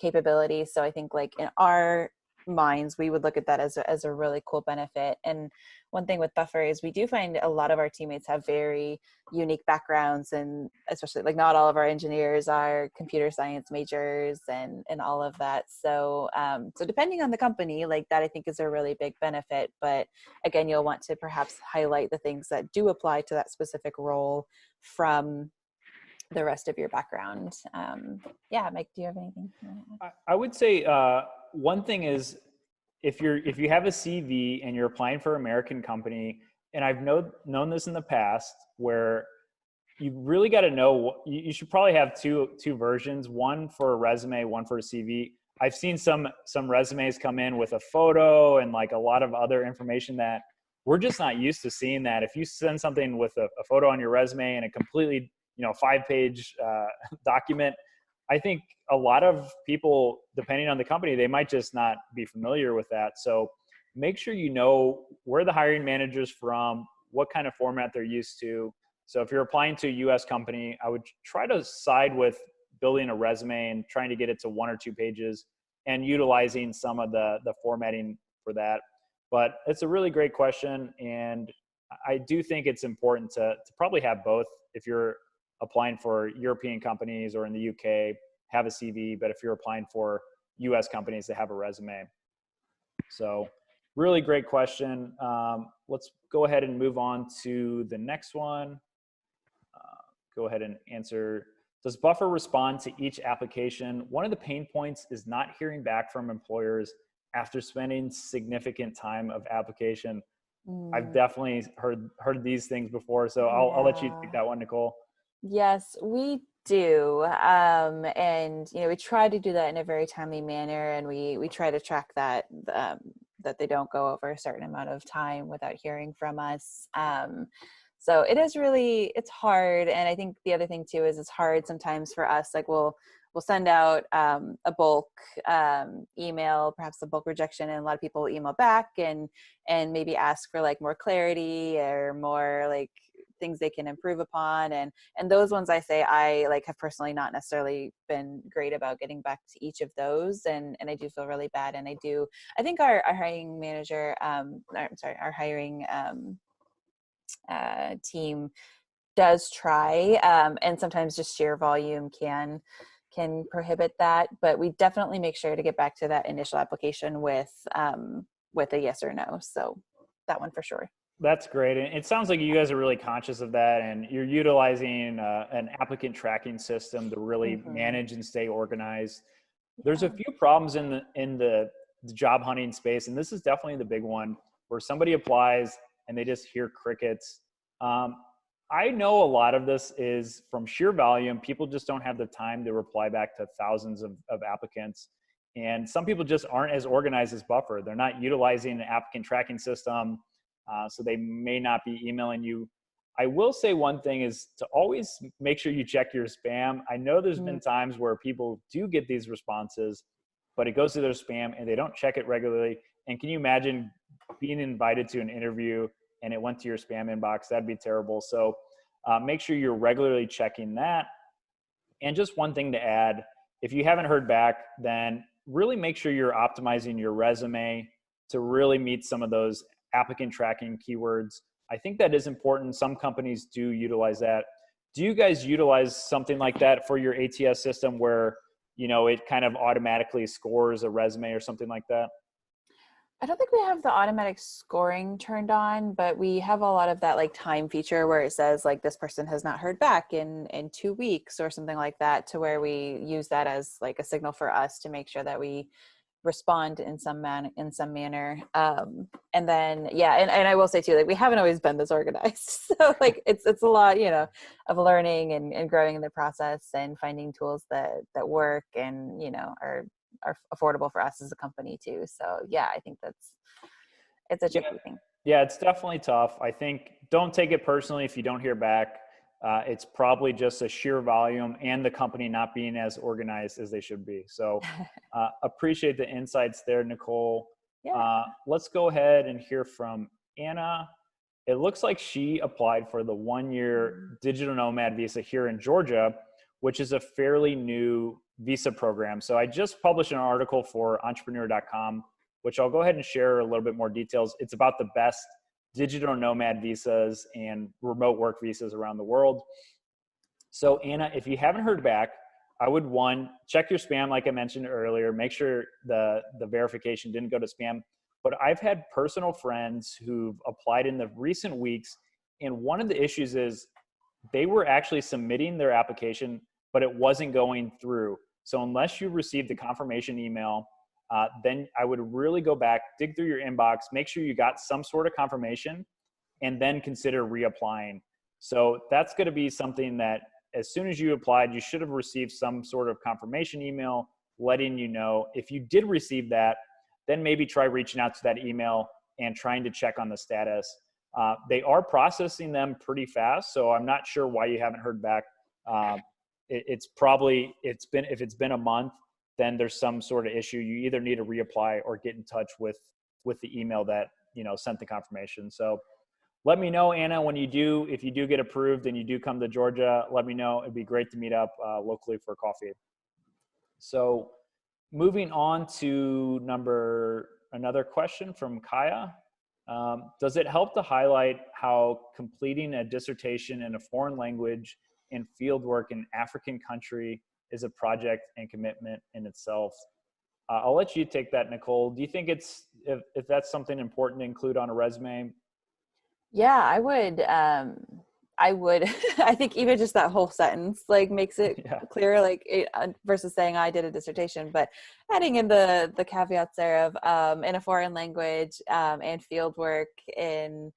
[SPEAKER 2] capabilities. So I think like in our minds, we would look at that as a really cool benefit. And one thing with Buffer is we do find a lot of our teammates have very unique backgrounds, and especially like not all of our engineers are computer science majors and all of that. So so depending on the company, like that I think is a really big benefit. But again, you'll want to perhaps highlight the things that do apply to that specific role from the rest of your background. Yeah, Mike, do you have anything you want to add?
[SPEAKER 1] I would say one thing is if you have a CV and you're applying for an American company, and I've known this in the past where you really got to know, you should probably have two versions, one for a resume, one for a CV. I've seen some resumes come in with a photo and like a lot of other information that we're just not used to seeing. That if you send something with a photo on your resume and a completely 5-page document, I think a lot of people, depending on the company, they might just not be familiar with that. So make sure you know where the hiring manager's from, what kind of format they're used to. So if you're applying to a US company, I would try to side with building a resume and trying to get it to 1 or 2 pages and utilizing some of the formatting for that. But it's a really great question. And I do think it's important to probably have both. If you're applying for European companies or in the UK, have a CV, but if you're applying for US companies, they have a resume. So really great question. Let's go ahead and move on to the next one. Go ahead and answer. Does Buffer respond to each application? One of the pain points is not hearing back from employers after spending significant time of application. I've definitely heard these things before, so I'll let you take that one, Nicole.
[SPEAKER 2] Yes, we do. And we try to do that in a very timely manner, and we try to track that that they don't go over a certain amount of time without hearing from us. So it is really, it's hard. And I think the other thing too is it's hard sometimes for us, like we'll send out a bulk email, perhaps a bulk rejection, and a lot of people will email back and maybe ask for like more clarity or more like things they can improve upon. And those ones I say I like have personally not necessarily been great about getting back to each of those. And I do feel really bad. And I think our hiring manager, our hiring team does try, and sometimes just sheer volume can prohibit that, but we definitely make sure to get back to that initial application with a yes or no. So that one for sure.
[SPEAKER 1] That's great. And it sounds like you guys are really conscious of that, and you're utilizing an applicant tracking system to really manage and stay organized. There's a few problems in the job hunting space, and this is definitely the big one, where somebody applies and they just hear crickets. I know a lot of this is from sheer volume. People just don't have the time to reply back to thousands of applicants. And some people just aren't as organized as Buffer. They're not utilizing an applicant tracking system, so they may not be emailing you. I will say one thing is to always make sure you check your spam. I know there's been times where people do get these responses, but it goes to their spam and they don't check it regularly. And can you imagine being invited to an interview and it went to your spam inbox? That'd be terrible. So make sure you're regularly checking that. And just one thing to add, if you haven't heard back, then really make sure you're optimizing your resume to really meet some of those applicant tracking keywords. I think that is important. Some companies do utilize that. Do you guys utilize something like that for your ATS system where, it kind of automatically scores a resume or something like that?
[SPEAKER 2] I don't think we have the automatic scoring turned on, but we have a lot of that like time feature where it says like this person has not heard back in 2 weeks or something like that, to where we use that as like a signal for us to make sure that we respond in some manner. And then, and I will say too, like we haven't always been this organized. So like it's a lot, of learning and growing in the process and finding tools that work and, are affordable for us as a company too. So yeah, I think it's a tricky thing.
[SPEAKER 1] Yeah, it's definitely tough. I think don't take it personally if you don't hear back. It's probably just a sheer volume and the company not being as organized as they should be. So appreciate the insights there, Nicole.
[SPEAKER 2] Yeah.
[SPEAKER 1] Let's go ahead and hear from Anna. It looks like she applied for the 1-year digital nomad visa here in Georgia, which is a fairly new visa program. So I just published an article for entrepreneur.com which I'll go ahead and share a little bit more details. It's about the best digital nomad visas and remote work visas around the world. So Anna, if you haven't heard back, I would check your spam, like I mentioned earlier, make sure the verification didn't go to spam. But I've had personal friends who've applied in the recent weeks, and one of the issues is they were actually submitting their application, but it wasn't going through. So unless you received the confirmation email, then I would really go back, dig through your inbox, make sure you got some sort of confirmation, and then consider reapplying. So that's going to be something that as soon as you applied, you should have received some sort of confirmation email letting you know. If you did receive that, then maybe try reaching out to that email and trying to check on the status. They are processing them pretty fast, so I'm not sure why you haven't heard back. If it's been a month, then there's some sort of issue. You either need to reapply or get in touch with the email that sent the confirmation. So let me know, Anna, if you do get approved and you do come to Georgia, let me know. It'd be great to meet up locally for coffee. So moving on to another question from Kaya. Does it help to highlight how completing a dissertation in a foreign language and fieldwork in an African country is a project and commitment in itself? I'll let you take that, Nicole. Do you think if that's something important to include on a resume?
[SPEAKER 2] Yeah, I would. I would. I think even just that whole sentence makes it clear, versus saying I did a dissertation, but adding in the caveats there of in a foreign language and field work in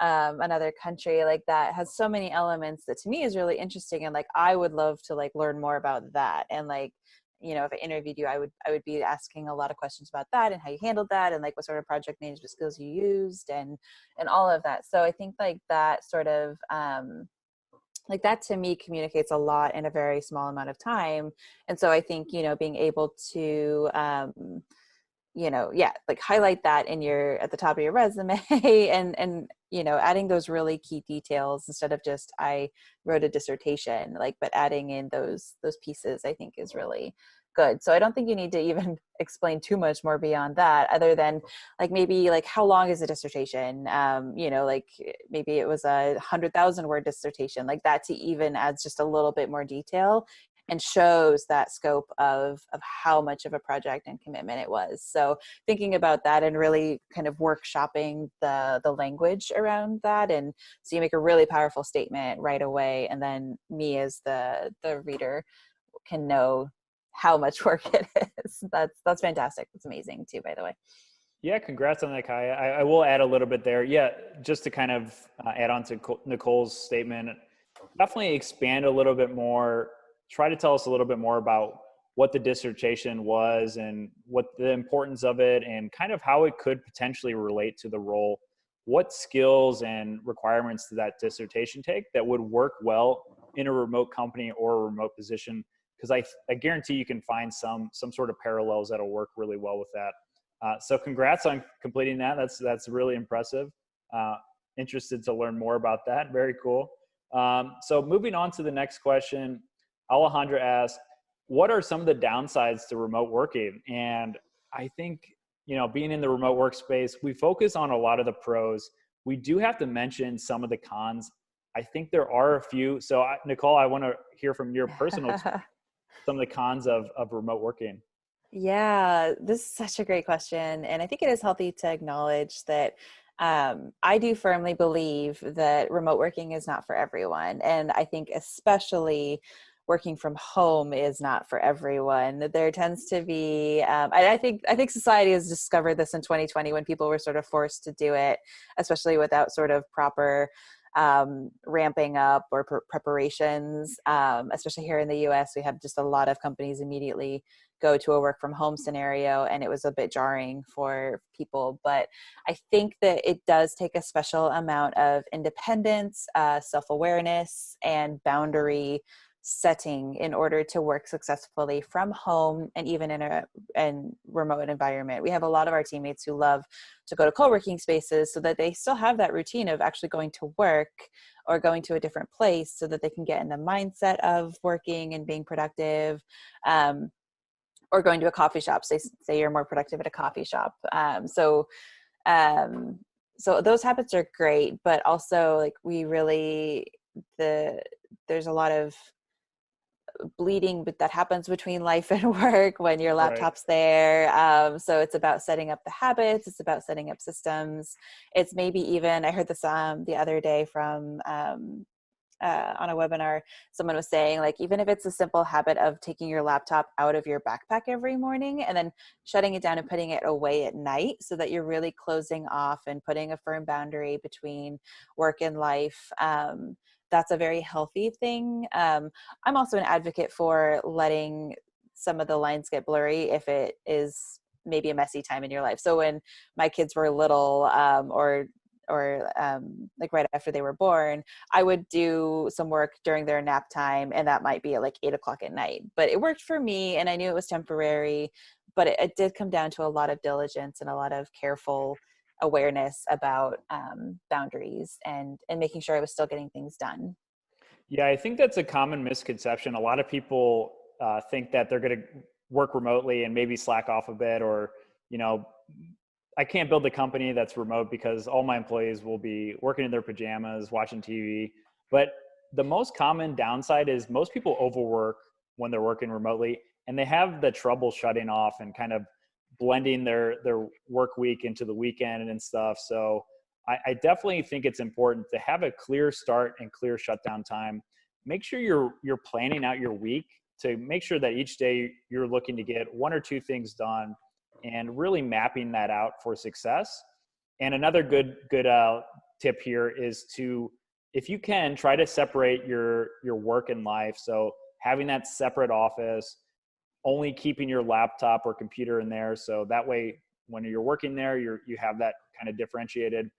[SPEAKER 2] another country, that has so many elements that to me is really interesting, and I would love to learn more about that. And if I interviewed you, I would be asking a lot of questions about that and how you handled that, and what sort of project management skills you used, and all of that. So I think that sort of that to me communicates a lot in a very small amount of time. And so I think being able to highlight that at the top of your resume and adding those really key details instead of just I wrote a dissertation, but adding in those pieces, I think is really good. So I don't think you need to even explain too much more beyond that, other than maybe how long is a dissertation? Maybe it was 100,000 word dissertation, that to even adds just a little bit more detail and shows that scope of how much of a project and commitment it was. So thinking about that and really kind of workshopping the language around that. And so you make a really powerful statement right away. And then me as the reader can know how much work it is. That's fantastic. It's amazing too, by the way.
[SPEAKER 1] Yeah, congrats on that, Kaya. I will add a little bit there. Yeah, just to kind of add on to Nicole's statement, definitely expand a little bit more. Try to tell us a little bit more about what the dissertation was and what the importance of it and kind of how it could potentially relate to the role. What skills and requirements did that dissertation take that would work well in a remote company or a remote position? Because I guarantee you can find some sort of parallels that'll work really well with that. So congrats on completing that. That's really impressive. Interested to learn more about that. Very cool. So moving on to the next question, Alejandra asked, what are some of the downsides to remote working? And I think, being in the remote workspace, we focus on a lot of the pros. We do have to mention some of the cons. I think there are a few. So Nicole, I want to hear from your personal experience, some of the cons of remote working.
[SPEAKER 2] Yeah, this is such a great question. And I think it is healthy to acknowledge that I do firmly believe that remote working is not for everyone. And I think especially working from home is not for everyone. There tends to be, I think society has discovered this in 2020 when people were sort of forced to do it, especially without sort of proper ramping up or preparations, especially here in the US. We have just a lot of companies immediately go to a work from home scenario, and it was a bit jarring for people. But I think that it does take a special amount of independence, self-awareness, and boundary setting in order to work successfully from home and even in a remote environment. We have a lot of our teammates who love to go to co-working spaces so that they still have that routine of actually going to work or going to a different place so that they can get in the mindset of working and being productive. or going to a coffee shop. Say you're more productive at a coffee shop. Um, so those habits are great, but also like there's a lot of bleeding but that happens between life and work when your
[SPEAKER 1] Right.
[SPEAKER 2] laptop's there. So it's about setting up the habits. It's about setting up systems. It's maybe even, I heard this the other day from on a webinar, someone was saying like, even if it's a simple habit of taking your laptop out of your backpack every morning and then shutting it down and putting it away at night, so that you're really closing off and putting a firm boundary between work and life. That's a very healthy thing. I'm also an advocate for letting some of the lines get blurry if it is maybe a messy time in your life. So when my kids were little, or like right after they were born, I would do some work during their nap time, and that might be at like 8 o'clock at night. But it worked for me, and I knew it was temporary. But it did come down to a lot of diligence and a lot of careful awareness about boundaries and making sure I was still getting things done.
[SPEAKER 1] Yeah, I think that's a common misconception. A lot of people think that they're going to work remotely and maybe slack off a bit, or, you know, I can't build a company that's remote because all my employees will be working in their pajamas, watching TV. But the most common downside is most people overwork when they're working remotely, and they have the trouble shutting off and kind of blending their work week into the weekend and stuff. So I definitely think it's important to have a clear start and clear shutdown time. Make sure you're planning out your week to make sure that each day you're looking to get one or two things done, and really mapping that out for success. And another good tip here is to, if you can, try to separate your work and life. So having that separate office, only keeping your laptop or computer in there, so that way when you're working there, you have that kind of differentiated.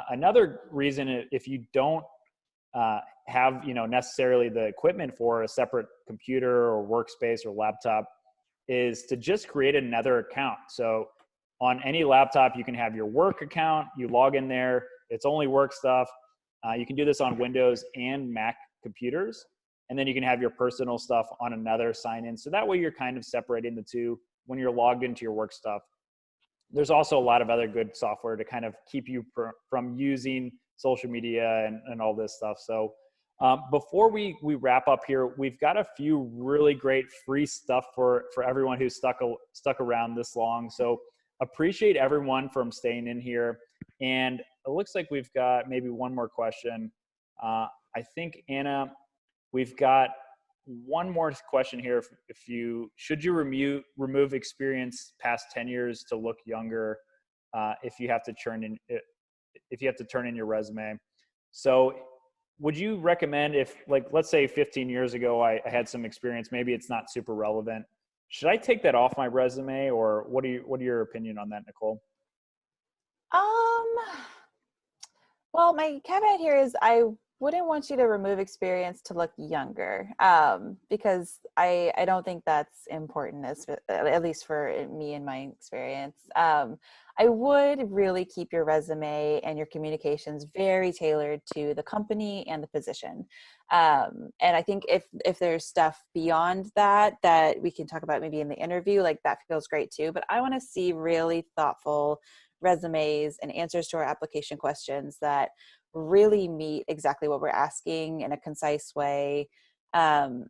[SPEAKER 1] Another reason, if you don't have necessarily the equipment for a separate computer or workspace or laptop, is to just create another account. So on any laptop, you can have your work account, you log in there, it's only work stuff. You can do this on Windows and Mac computers. And then you can have your personal stuff on another sign in. So that way you're kind of separating the two when you're logged into your work stuff. There's also a lot of other good software to kind of keep you from using social media and all this stuff. So before we wrap up here, we've got a few really great free stuff for everyone who's stuck around this long. So appreciate everyone from staying in here. And it looks like we've got maybe one more question. I think, Anna, we've got one more question here. Should you remove experience past 10 years to look younger, if you have to turn in your resume? So would you recommend, if, like, let's say 15 years ago, I had some experience, maybe it's not super relevant, should I take that off my resume, or what are your opinion on that, Nicole?
[SPEAKER 2] Um, well, my caveat here is I wouldn't want you to remove experience to look younger, because I don't think that's important, at least for me and my experience. I would really keep your resume and your communications very tailored to the company and the position. And I think if there's stuff beyond that we can talk about maybe in the interview, like that feels great too. But I want to see really thoughtful resumes and answers to our application questions that really meet exactly what we're asking in a concise way.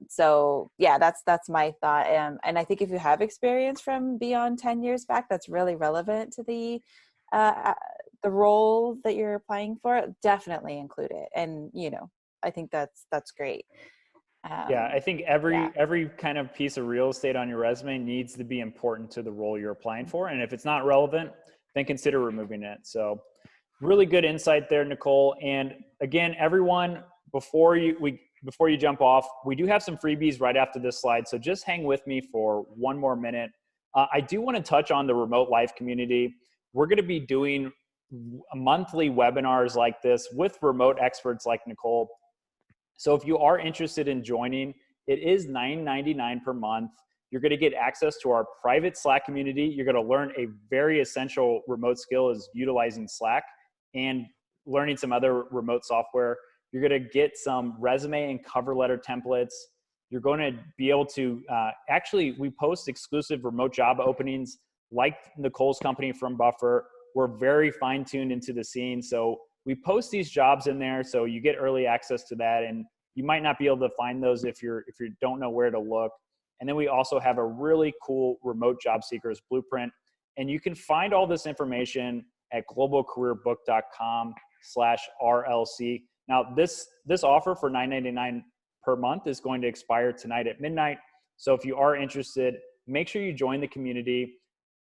[SPEAKER 2] So yeah, that's my thought. And I think if you have experience from beyond 10 years back, that's really relevant to the role that you're applying for, definitely include it. And, I think that's great.
[SPEAKER 1] Yeah, I think
[SPEAKER 2] Yeah.
[SPEAKER 1] every kind of piece of real estate on your resume needs to be important to the role you're applying for. And if it's not relevant, then consider removing it. So really good insight there, Nicole. And again, everyone, before you jump off, we do have some freebies right after this slide. So just hang with me for one more minute. I do want to touch on the remote life community. We're going to be doing monthly webinars like this with remote experts like Nicole. So if you are interested in joining, it is $9.99 per month. You're going to get access to our private Slack community. You're going to learn a very essential remote skill, is utilizing Slack and learning some other remote software. You're going to get some resume and cover letter templates. You're going to be able to, actually, we post exclusive remote job openings like Nicole's company from Buffer. We're very fine-tuned into the scene. So we post these jobs in there, so you get early access to that. And you might not be able to find those if you don't know where to look. And then we also have a really cool remote job seekers blueprint. And you can find all this information at globalcareerbook.com/RLC. Now, this offer for $9.99 per month is going to expire tonight at midnight. So if you are interested, make sure you join the community.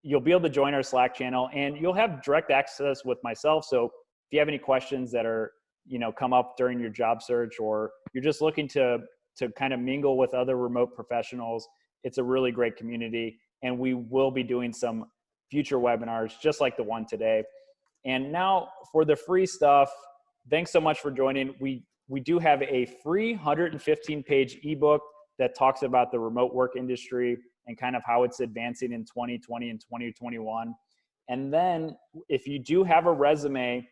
[SPEAKER 1] You'll be able to join our Slack channel, and you'll have direct access with myself. So if you have any questions that are, come up during your job search, or you're just looking to kind of mingle with other remote professionals, it's a really great community. And we will be doing some future webinars just like the one today. And now for the free stuff, thanks so much for joining. We do have a free 115-page ebook that talks about the remote work industry and kind of how it's advancing in 2020 and 2021. And then if you do have a resume,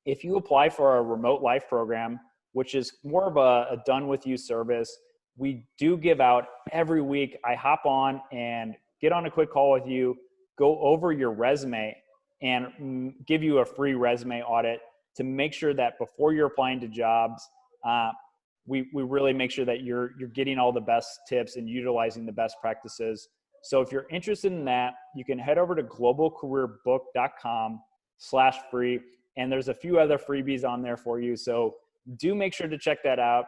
[SPEAKER 1] if you apply for our remote life program, which is more of a done with you service, we do give out every week. I hop on and get on a quick call with you, go over your resume, and give you a free resume audit to make sure that before you're applying to jobs, we really make sure that you're getting all the best tips and utilizing the best practices. So if you're interested in that, you can head over to globalcareerbook.com/free. And there's a few other freebies on there for you. So do make sure to check that out.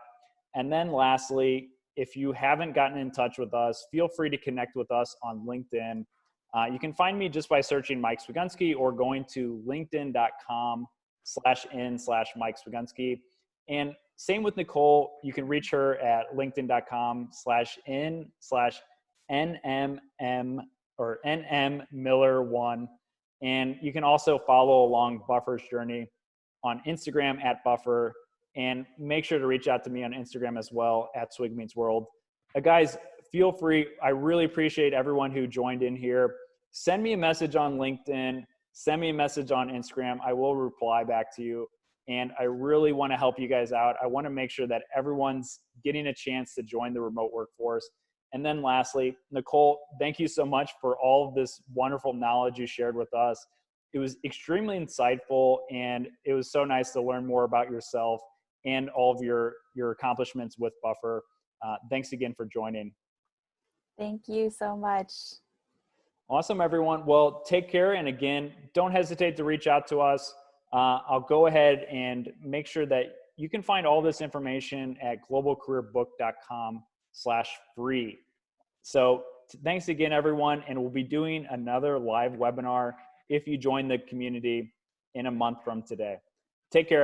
[SPEAKER 1] And then lastly, if you haven't gotten in touch with us, feel free to connect with us on LinkedIn. You can find me just by searching Mike Swagunski or going to linkedin.com/in/Mike Swagunski. And same with Nicole. You can reach her at linkedin.com/in/NMM or NMMiller1. And you can also follow along Buffer's journey on Instagram at Buffer. And make sure to reach out to me on Instagram as well at SwigMeetsWorld. Guys, feel free. I really appreciate everyone who joined in here. Send me a message on LinkedIn. Send me a message on Instagram. I will reply back to you. And I really want to help you guys out. I want to make sure that everyone's getting a chance to join the remote workforce. And then lastly, Nicole, thank you so much for all of this wonderful knowledge you shared with us. It was extremely insightful, and it was so nice to learn more about yourself and all of your accomplishments with Buffer. Thanks again for joining.
[SPEAKER 2] Thank you so much.
[SPEAKER 1] Awesome, everyone. Well, take care. And again, don't hesitate to reach out to us. I'll go ahead and make sure that you can find all this information at globalcareerbook.com/free. So thanks again, everyone. And we'll be doing another live webinar if you join the community in a month from today. Take care, everyone.